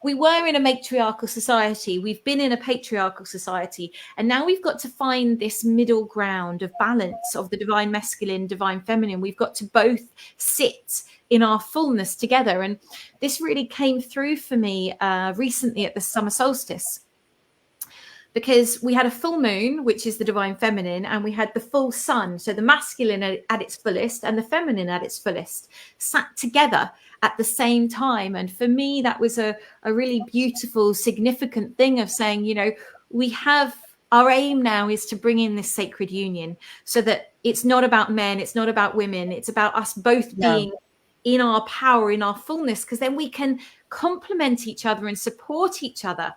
were in a matriarchal society. We've been in a patriarchal society, and now we've got to find this middle ground of balance of the divine masculine, divine feminine. We've got to both sit in our fullness together, and this really came through for me recently at the summer solstice. Because we had a full moon, which is the divine feminine, and we had the full sun. So the masculine at its fullest and the feminine at its fullest sat together at the same time. And for me, that was a really beautiful, significant thing of saying, you know, we have our aim now is to bring in this sacred union so that it's not about men, it's not about women, it's about us both being in our power, in our fullness, because then we can complement each other and support each other.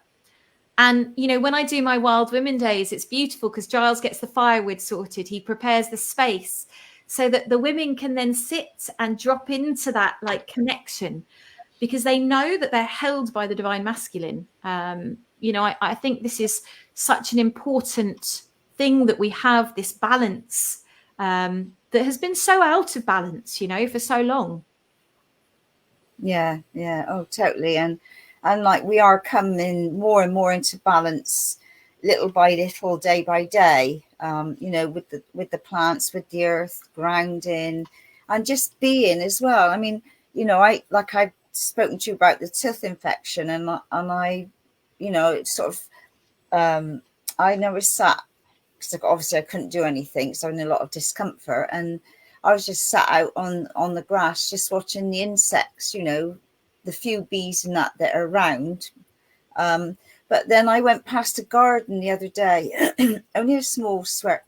And, you know, when I do my Wild Women Days, it's beautiful because Giles gets the firewood sorted. He prepares the space so that the women can then sit and drop into that like connection, because they know that they're held by the divine masculine. You know, I think this is such an important thing that we have this balance that has been so out of balance, you know, for so long. Yeah, yeah. Oh, totally. And like we are coming more and more into balance, little by little, day by day. You know, with the plants, with the earth, grounding, and just being as well. I mean, you know, I've spoken to you about the tooth infection, and I, you know, it's sort of I never sat, because obviously I couldn't do anything, so I was in a lot of discomfort, and I was just sat out on the grass, just watching the insects, you know, the few bees and that are around. But then I went past a garden the other day, only a small square,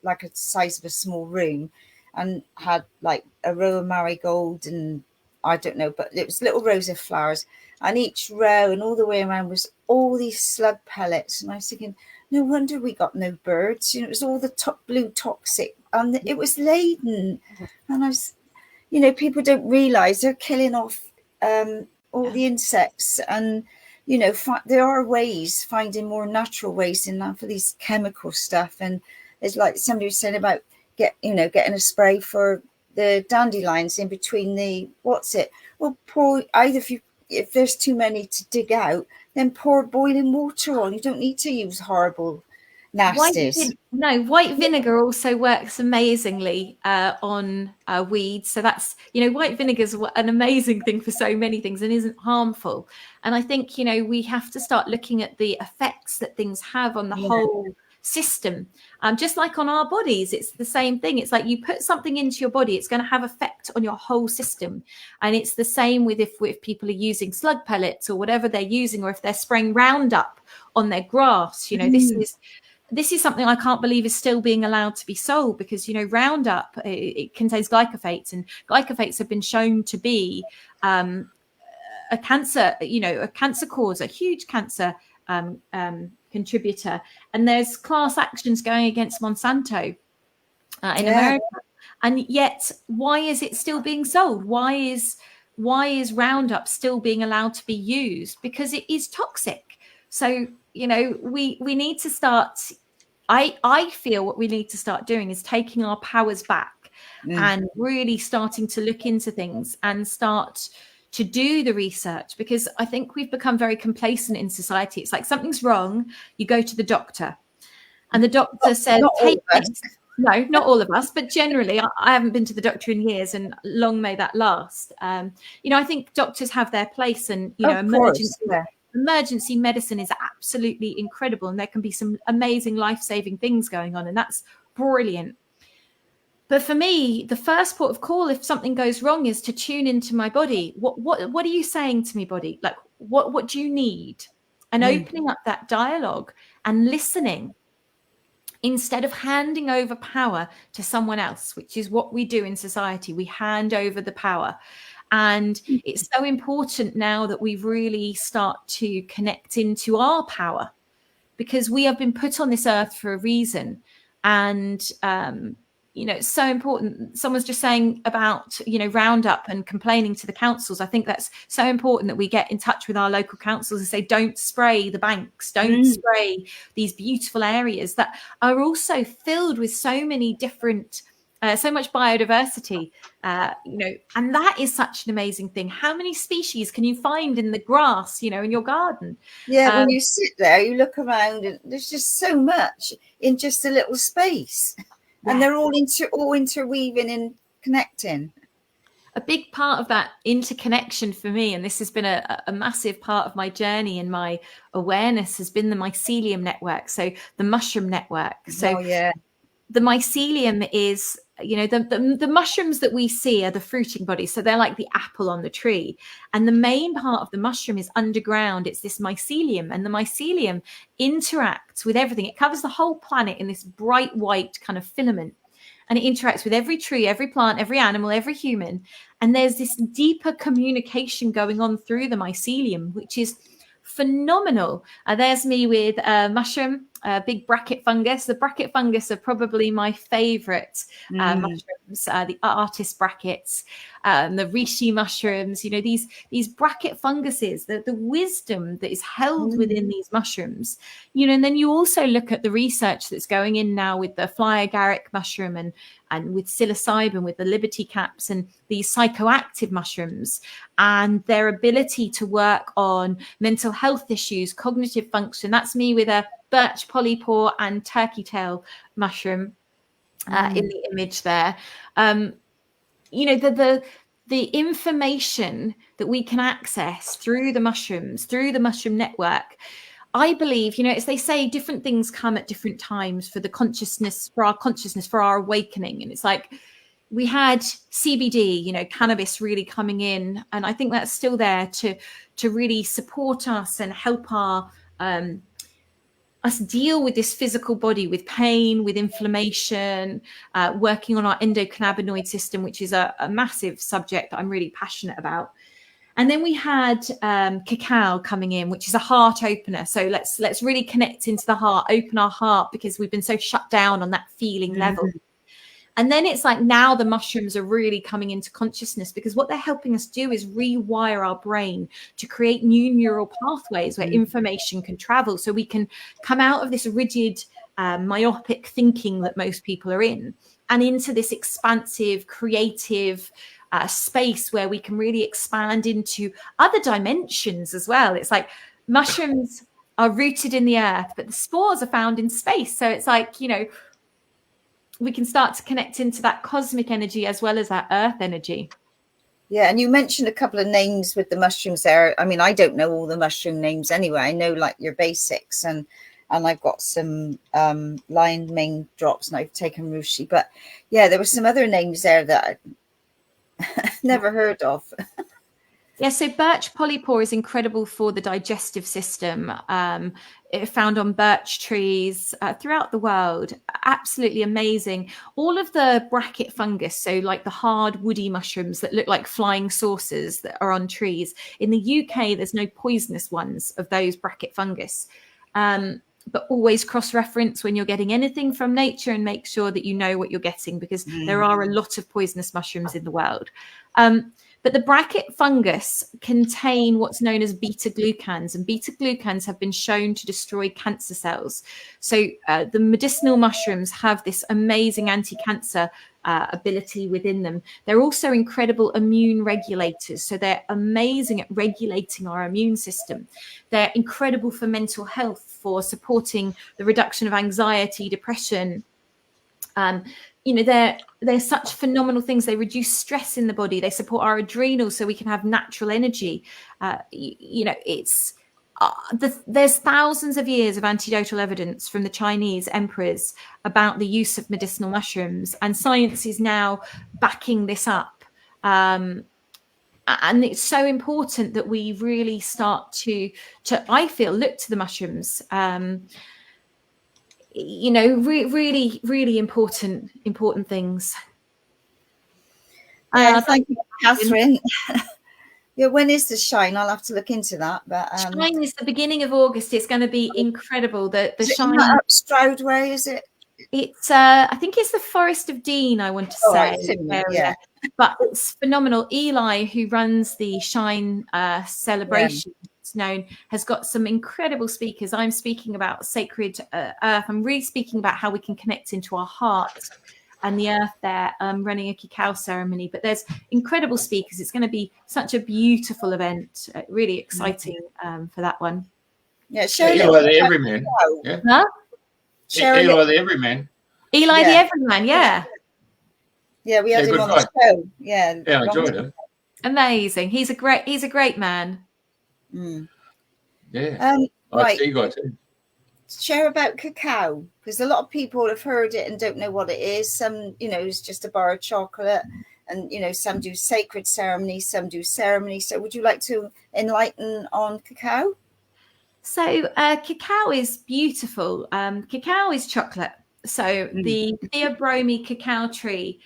like a size of a small room, and had like a row of marigold and I don't know, but it was little rows of flowers, and each row and all the way around was all these slug pellets. And I was thinking, no wonder we got no birds. You know, it was all the top blue toxic, and it was laden. And I was, you know, people don't realise they're killing off all the insects, and you know, there are ways, finding more natural ways in that for these chemical stuff. And it's like somebody was saying about getting a spray for the dandelions in between the well, pour either, if there's too many to dig out, then pour boiling water on. You don't need to use horrible nasties. White vinegar also works amazingly on weeds. So that's, you know, white vinegar is an amazing thing for so many things and isn't harmful. And I think, you know, we have to start looking at the effects that things have on the whole system. Just like on our bodies, it's the same thing. It's like you put something into your body, it's going to have effect on your whole system. And it's the same with if people are using slug pellets or whatever they're using, or if they're spraying Roundup on their grass. You know, this is something I can't believe is still being allowed to be sold, because, you know, Roundup, it contains glycophates, and glycophates have been shown to be a cancer cause, a huge cancer contributor. And there's class actions going against Monsanto in America. And yet, why is it still being sold? Why is Roundup still being allowed to be used? Because it is toxic. So, you know, we need to start. I feel what we need to start doing is taking our powers back and really starting to look into things and start to do the research, because I think we've become very complacent in society. It's like something's wrong, you go to the doctor, and the doctor says, take this. No, not all of us, but generally, I haven't been to the doctor in years, and long may that last. You know, I think doctors have their place, and, you know, emergency medicine is absolutely incredible, and there can be some amazing life-saving things going on, and that's brilliant. But for me, the first port of call, if something goes wrong, is to tune into my body. What are you saying to me, body? Like, what do you need? And opening up that dialogue and listening, instead of handing over power to someone else, which is what we do in society. We hand over the power. And it's so important now that we really start to connect into our power, because we have been put on this earth for a reason. And, you know, it's so important. Someone's just saying about, you know, Roundup and complaining to the councils. I think that's so important that we get in touch with our local councils and say, don't spray the banks, don't spray these beautiful areas that are also filled with so many different, so much biodiversity, you know, and that is such an amazing thing. How many species can you find in the grass, you know, in your garden? Yeah, when you sit there, you look around, and there's just so much in just a little space. And they're all interweaving and connecting. A big part of that interconnection for me, and this has been a massive part of my journey and my awareness, has been the mycelium network. So the mushroom network. So the mycelium is, you know, the mushrooms that we see are the fruiting bodies. So they're like the apple on the tree. And the main part of the mushroom is underground. It's this mycelium. And the mycelium interacts with everything. It covers the whole planet in this bright white kind of filament. And it interacts with every tree, every plant, every animal, every human. And there's this deeper communication going on through the mycelium, which is phenomenal. There's me with a mushroom. big bracket fungus. The bracket fungus are probably my favorite mushrooms, the artist brackets, the reishi mushrooms, these bracket funguses, the wisdom that is held within these mushrooms, and then you also look at the research that's going in now with the fly agaric mushroom and with psilocybin, with the liberty caps and these psychoactive mushrooms, and their ability to work on mental health issues, cognitive function. That's me with a birch polypore and turkey tail mushroom in the image there. The information that we can access through the mushrooms, through the mushroom network, I believe, as they say, different things come at different times for our awakening. And it's like we had CBD, cannabis really coming in. And I think that's still there to really support us and help us deal with this physical body, with pain, with inflammation, working on our endocannabinoid system, which is a massive subject that I'm really passionate about. And then we had cacao coming in, which is a heart opener. So let's really connect into the heart, open our heart, because we've been so shut down on that feeling level. And then it's like now the mushrooms are really coming into consciousness, because what they're helping us do is rewire our brain to create new neural pathways where information can travel, so we can come out of this rigid, myopic thinking that most people are in, and into this expansive, creative space where we can really expand into other dimensions as well. It's like mushrooms are rooted in the earth, but the spores are found in space. So it's like, we can start to connect into that cosmic energy as well as that earth energy. Yeah, and you mentioned a couple of names with the mushrooms there. I mean, I don't know all the mushroom names anyway. I know like your basics, and I've got some lion mane drops, and I've taken reishi. But yeah, there were some other names there that I never heard of. Yeah, so birch polypore is incredible for the digestive system. Found on birch trees throughout the world. Absolutely amazing. All of the bracket fungus, so like the hard woody mushrooms that look like flying saucers that are on trees. In the UK, there's no poisonous ones of those bracket fungus. But always cross-reference when you're getting anything from nature, and make sure that you know what you're getting, because there are a lot of poisonous mushrooms in the world. But the bracket fungus contain what's known as beta-glucans, and beta-glucans have been shown to destroy cancer cells. So the medicinal mushrooms have this amazing anti-cancer ability within them. They're also incredible immune regulators. So they're amazing at regulating our immune system. They're incredible for mental health, for supporting the reduction of anxiety, depression. They're such phenomenal things. They reduce stress in the body. They support our adrenals so we can have natural energy. There's thousands of years of anecdotal evidence from the Chinese emperors about the use of medicinal mushrooms, and science is now backing this up. And it's so important that we really start to I feel, look to the mushrooms. Really, really important things. Thank you, Catherine. Yeah, when is the shine? I'll have to look into that. But shine is the beginning of August. It's going to be incredible. The shine up Stroud Way, is it? It's I think it's the Forest of Dean, I want to say. Yeah. But it's phenomenal. Eli, who runs the Shine celebration, known, has got some incredible speakers. I'm speaking about sacred earth. I'm really speaking about how we can connect into our heart and the earth there. Running a cacao ceremony, but there's incredible speakers. It's going to be such a beautiful event. Really exciting for that one. Yeah, Eli the Everyman. Yeah. Huh? Eli the Everyman. Eli the Everyman. Yeah. Yeah, we had him on the show. Yeah, I enjoyed him. Amazing. He's a great man. Yeah. Right. You got to share about cacao, because a lot of people have heard it and don't know what it is. Some, it's just a bar of chocolate, and some do sacred ceremony, some do ceremony. So would you like to enlighten on cacao? So cacao is beautiful. Cacao is chocolate. So the Theobroma cacao tree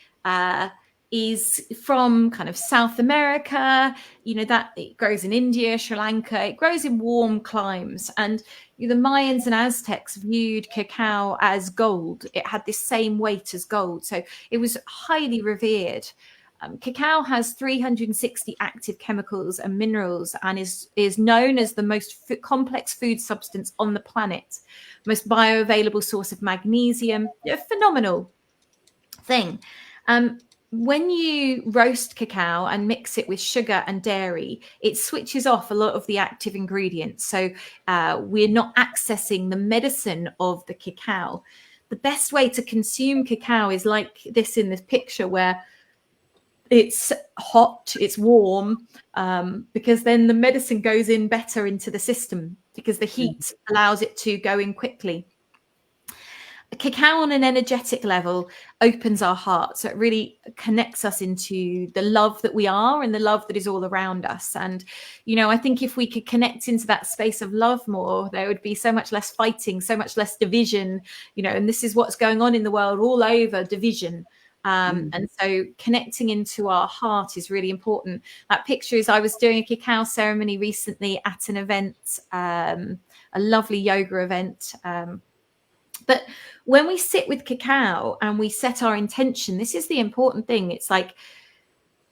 is from kind of South America, that it grows in India, Sri Lanka, it grows in warm climes. And the Mayans and Aztecs viewed cacao as gold. It had this same weight as gold. So it was highly revered. Cacao has 360 active chemicals and minerals and is known as the most complex food substance on the planet, most bioavailable source of magnesium. A phenomenal thing. When you roast cacao and mix it with sugar and dairy, it switches off a lot of the active ingredients. So we're not accessing the medicine of the cacao. The best way to consume cacao is like this in this picture, where it's hot, it's warm, because then the medicine goes in better into the system because the heat allows it to go in quickly. Cacao on an energetic level opens our heart. So it really connects us into the love that we are and the love that is all around us. And, I think if we could connect into that space of love more, there would be so much less fighting, so much less division, and this is what's going on in the world all over, division. And so connecting into our heart is really important. That picture is, I was doing a cacao ceremony recently at an event, a lovely yoga event. But when we sit with cacao and we set our intention, this is the important thing. It's like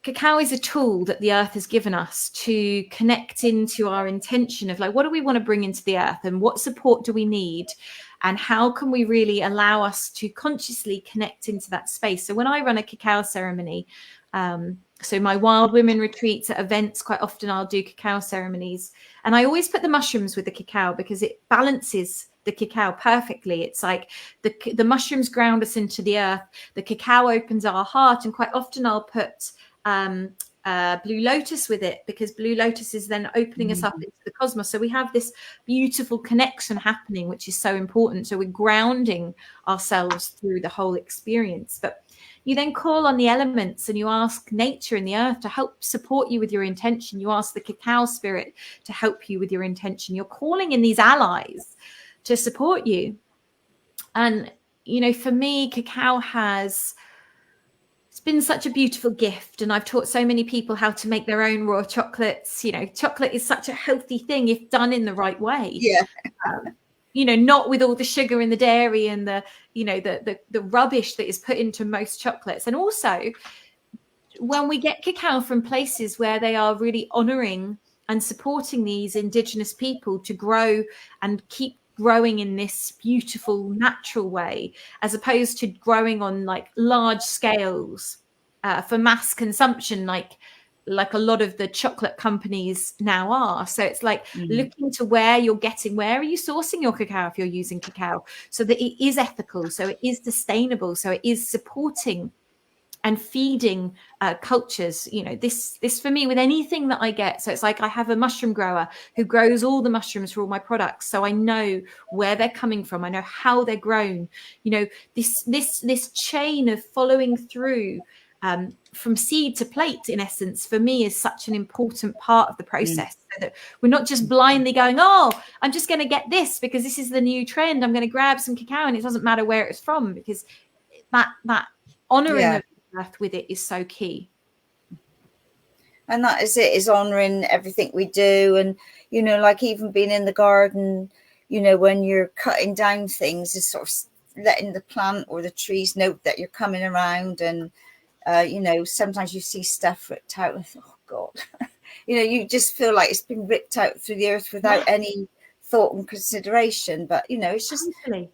cacao is a tool that the earth has given us to connect into our intention of like, what do we want to bring into the earth and what support do we need? And how can we really allow us to consciously connect into that space? So when I run a cacao ceremony, so my wild women retreats at events, quite often I'll do cacao ceremonies. And I always put the mushrooms with the cacao because it balances the cacao perfectly. It's like the mushrooms ground us into the earth. The cacao opens our heart. And quite often I'll put blue lotus with it, because blue lotus is then opening us up into the cosmos. So we have this beautiful connection happening, which is so important. So we're grounding ourselves through the whole experience. But you then call on the elements and you ask nature and the earth to help support you with your intention. You ask the cacao spirit to help you with your intention. You're calling in these allies to support you. And, for me, cacao it's been such a beautiful gift. And I've taught so many people how to make their own raw chocolates. Chocolate is such a healthy thing if done in the right way. Yeah. Not with all the sugar and the dairy and the rubbish that is put into most chocolates. And also, when we get cacao from places where they are really honoring and supporting these indigenous people to grow and keep growing in this beautiful natural way, as opposed to growing on like large scales for mass consumption, like a lot of the chocolate companies now are. So it's like looking to where you're getting, where are you sourcing your cacao if you're using cacao, so that it is ethical, so it is sustainable, so it is supporting and feeding cultures. This for me with anything that I get. So it's like I have a mushroom grower who grows all the mushrooms for all my products. So I know where they're coming from. I know how they're grown. This chain of following through from seed to plate, in essence, for me is such an important part of the process. So that we're not just blindly going, oh, I'm just going to get this because this is the new trend. I'm going to grab some cacao and it doesn't matter where it's from, because that honoring of earth with it is so key. And that is it, is honoring everything we do. And like even being in the garden, when you're cutting down things, is sort of letting the plant or the trees know that you're coming around. And sometimes you see stuff ripped out and oh god, you just feel like it's been ripped out through the earth without any thought and consideration. But it's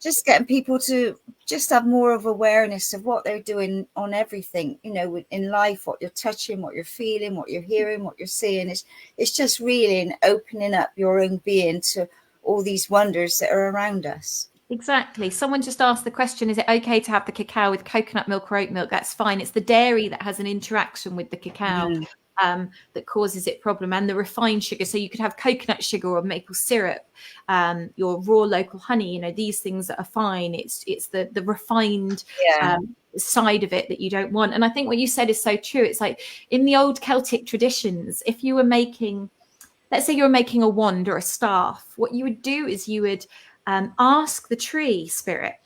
just getting people to just have more of awareness of what they're doing on everything, in life, what you're touching, what you're feeling, what you're hearing, what you're seeing. It's just really opening up your own being to all these wonders that are around us. Exactly. Someone just asked the question, is it okay to have the cacao with coconut milk or oat milk? That's fine. It's the dairy that has an interaction with the cacao that causes it problem, and the refined sugar. So you could have coconut sugar or maple syrup, your raw local honey, these things that are fine. It's the refined side of it that you don't want. And I think what you said is so true. It's like in the old Celtic traditions, if you were making, let's say you were making a wand or a staff, what you would do is you would ask the tree spirit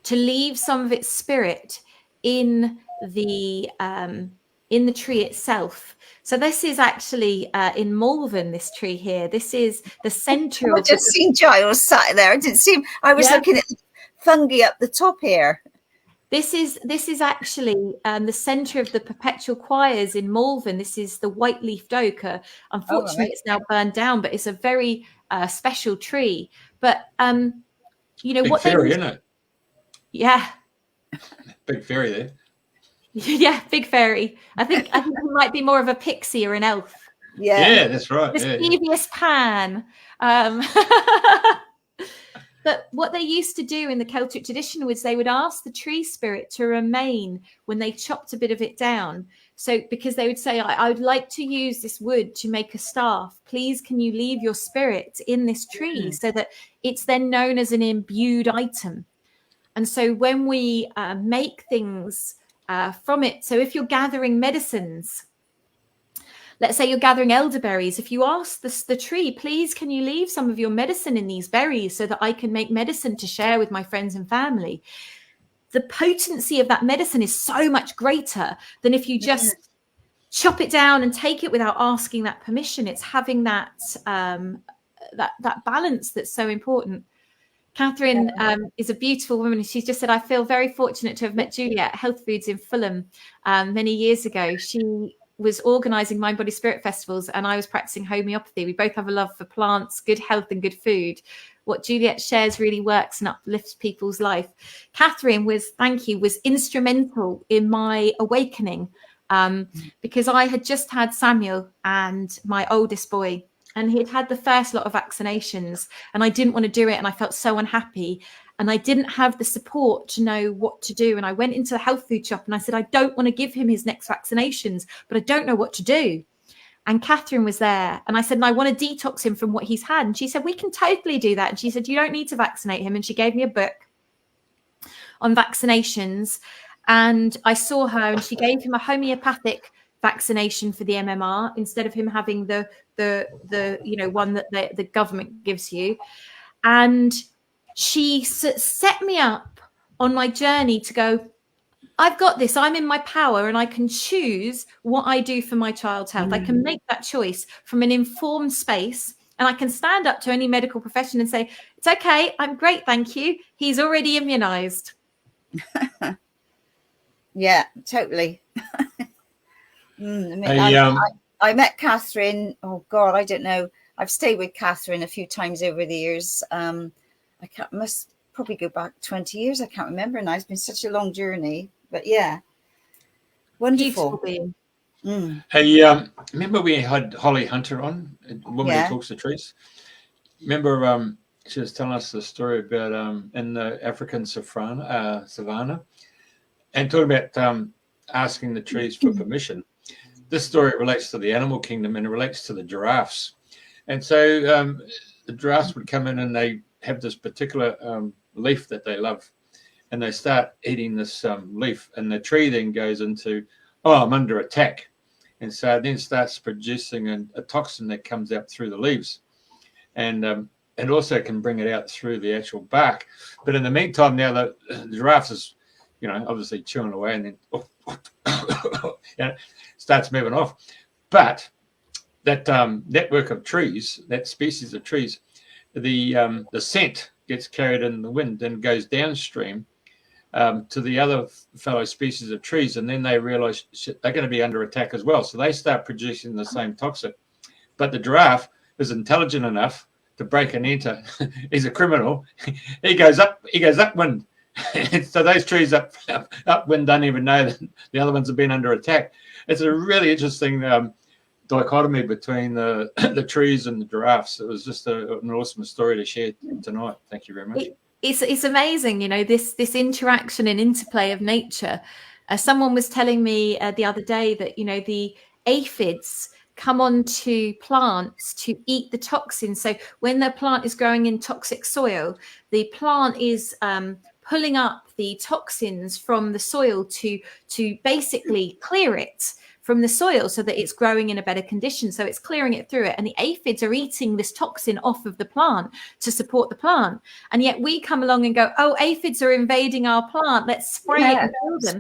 to leave some of its spirit in in the tree itself. So this is actually in Malvern, this tree here. This is the center I of just seen Giles sat there. I didn't see him. I was looking at fungi up the top here. This is actually the center of the perpetual choirs in Malvern. This is the white-leafed oak. Unfortunately, it's now burned down, but it's a very special tree. But you know, big what fairy, isn't it? Yeah. Big fairy there. Yeah, big fairy. I think it might be more of a pixie or an elf. Yeah, that's right. Mischievous Pan. But what they used to do in the Celtic tradition was they would ask the tree spirit to remain when they chopped a bit of it down. So because they would say, I would like to use this wood to make a staff. Please, can you leave your spirit in this tree so that it's then known as an imbued item? And so when we make things from it, so if you're gathering medicines, let's say you're gathering elderberries, if you ask the tree, please, can you leave some of your medicine in these berries so that I can make medicine to share with my friends and family? The potency of that medicine is so much greater than if you just chop it down and take it without asking that permission. It's having that that balance that's so important. Catherine is a beautiful woman. She's just said, I feel very fortunate to have met Juliette at Health Foods in Fulham many years ago. She was organising Mind, Body, Spirit festivals and I was practicing homeopathy. We both have a love for plants, good health and good food. What Juliette shares really works and uplifts people's life. Catherine was instrumental in my awakening because I had just had Samuel and my oldest boy, and he'd had the first lot of vaccinations and I didn't want to do it and I felt so unhappy and I didn't have the support to know what to do. And I went into the health food shop and I said, I don't want to give him his next vaccinations, but I don't know what to do. And Catherine was there and I said, and I want to detox him from what he's had. And she said, we can totally do that. And she said, you don't need to vaccinate him. And she gave me a book on vaccinations. And I saw her and she gave him a homeopathic vaccination for the MMR instead of him having the one that the government gives you. And she set me up on my journey to go, I've got this, I'm in my power and I can choose what I do for my child's health. I can make that choice from an informed space and I can stand up to any medical profession and say, it's okay, I'm great, thank you. He's already immunized. Yeah, totally. I met Catherine. Oh God, I don't know. I've stayed with Catherine a few times over the years. Must probably go back 20 years. I can't remember now. It's been such a long journey. But yeah, wonderful. Hey, remember we had Holly Hunter on, a woman who talks to trees? Remember she was telling us the story about in the African savannah and talking about asking the trees for permission. This story relates to the animal kingdom and it relates to the giraffes. And so the giraffes would come in and they have this particular leaf that they love. And they start eating this leaf. And the tree then goes into, I'm under attack. And so it then starts producing a toxin that comes out through the leaves. And it also can bring it out through the actual bark. But in the meantime, now the giraffe is, obviously chewing away and then starts moving off. But that network of trees, that species of trees, the scent gets carried in the wind and goes downstream to the other fellow species of trees. And then they realize they're going to be under attack as well. So they start producing the same toxin. But the giraffe is intelligent enough to break and enter. He's a criminal. He goes upwind. So those trees upwind don't even know that the other ones have been under attack. It's a really interesting dichotomy between the trees and the giraffes. It was just an awesome story to share tonight. Thank you very much. It's amazing, this interaction and interplay of nature. Someone was telling me the other day that, the aphids come onto plants to eat the toxins. So when the plant is growing in toxic soil, the plant is pulling up the toxins from the soil to basically clear it from the soil so that it's growing in a better condition. So it's clearing it through it. And the aphids are eating this toxin off of the plant to support the plant. And yet we come along and go, aphids are invading our plant. Let's spray it and kill them.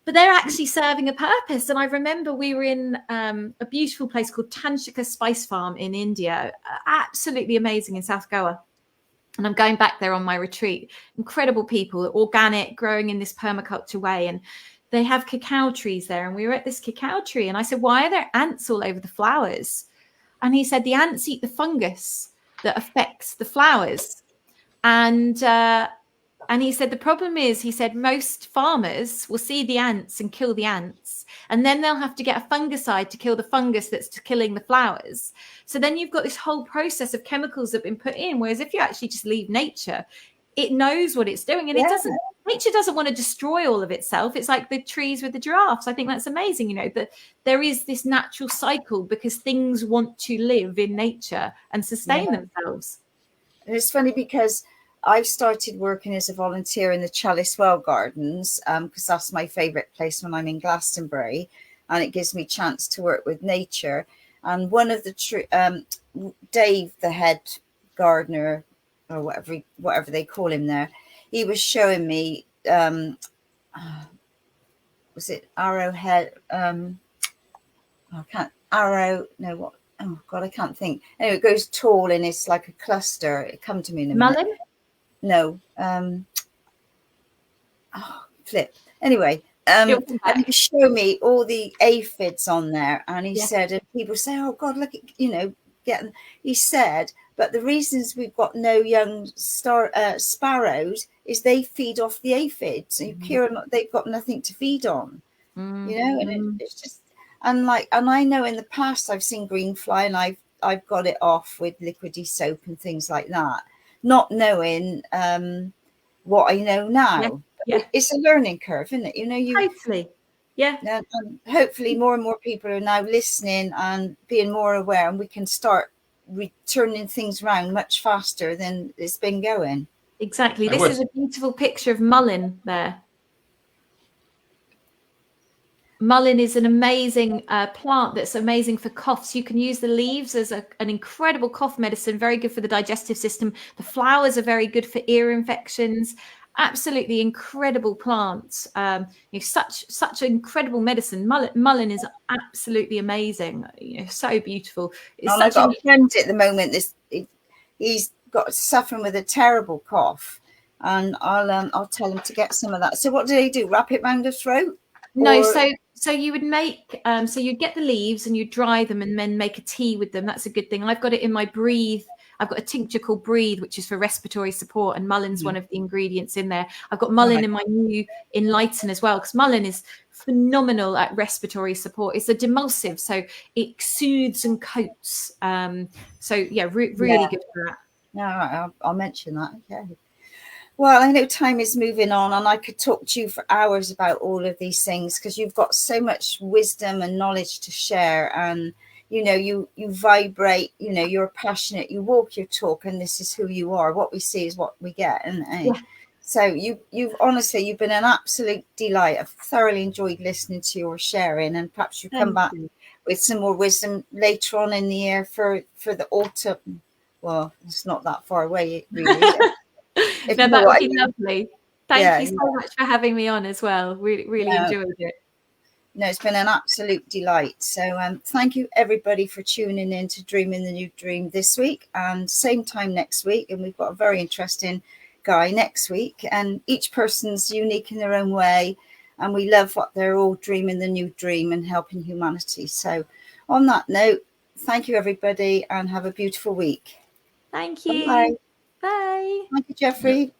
but they're actually serving a purpose. And I remember we were in a beautiful place called Tanshika Spice Farm in India, absolutely amazing, in South Goa. And I'm going back there on my retreat. Incredible people, organic, growing in this permaculture way. And they have cacao trees there. And we were at this cacao tree. And I said, why are there ants all over the flowers? And he said, the ants eat the fungus that affects the flowers. And he said, the problem is, he said, most farmers will see the ants and kill the ants. And then they'll have to get a fungicide to kill the fungus that's killing the flowers. So then you've got this whole process of chemicals that have been put in. Whereas if you actually just leave nature, it knows what it's doing. And nature doesn't want to destroy all of itself. It's like the trees with the giraffes. I think that's amazing, you know, that there is this natural cycle because things want to live in nature and sustain themselves. And it's funny because I've started working as a volunteer in the Chalice Well Gardens because that's my favourite place when I'm in Glastonbury, and it gives me a chance to work with nature. And one of the Dave, the head gardener, or whatever they call him there, he was showing me was it arrowhead? I can't think. Anyway, it goes tall and it's like a cluster. It come to me in a minute. Mullen? No. Anyway, and he showed me all the aphids on there, and he said, and people say, "Oh God, look at getting." He said, but the reasons we've got no young sparrows is they feed off the aphids. And they've got nothing to feed on, and it's just and I know in the past I've seen green fly, and I've got it off with liquidy soap and things like that, not knowing what I know now. It's a learning curve, isn't it? Totally. Yeah. And hopefully more and more people are now listening and being more aware, and we can start turning things around much faster than it's been going. Exactly. This is a beautiful picture of mullein there. Mullein is an amazing plant that's amazing for coughs. You can use the leaves as an incredible cough medicine, very good for the digestive system. The flowers are very good for ear infections. Absolutely incredible plants. Such incredible medicine. Mullein is absolutely amazing. So beautiful. I've got a friend at the moment. He's got suffering with a terrible cough, and I'll tell him to get some of that. So what do they do? Wrap it around the throat? No, so you would make so you'd get the leaves and you dry them and then make a tea with them. That's a good thing. I've got it in my Breathe. I've got a tincture called Breathe, which is for respiratory support, and mulleine's one of the ingredients in there. I've got mullein in my new Enlighten as well, because mullein is phenomenal at respiratory support. It's a demulsive, so it soothes and coats. Really good for that. No, I'll mention that. Okay. Well, I know time is moving on, and I could talk to you for hours about all of these things because you've got so much wisdom and knowledge to share, and you vibrate, you're passionate, you walk your talk, and this is who you are. What we see is what we get. So you've honestly been an absolute delight. I've thoroughly enjoyed listening to your sharing, and perhaps you come back with some more wisdom later on in the year for the autumn. Well, it's not that far away, really, is it? No, that would be lovely. Thank you so much for having me on as well. Really enjoyed it. No, it's been an absolute delight. So thank you everybody for tuning in to Dreaming the New Dream this week, and same time next week. And we've got a very interesting guy next week, and each person's unique in their own way, and we love what they're all dreaming the new dream and helping humanity. So on that note, thank you everybody, and have a beautiful week. Thank you. Bye. Bye. Thank you, Jeffrey. Yeah.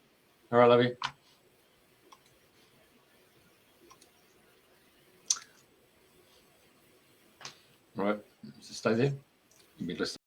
All right, love you. All right, so stay there. You'll be listening.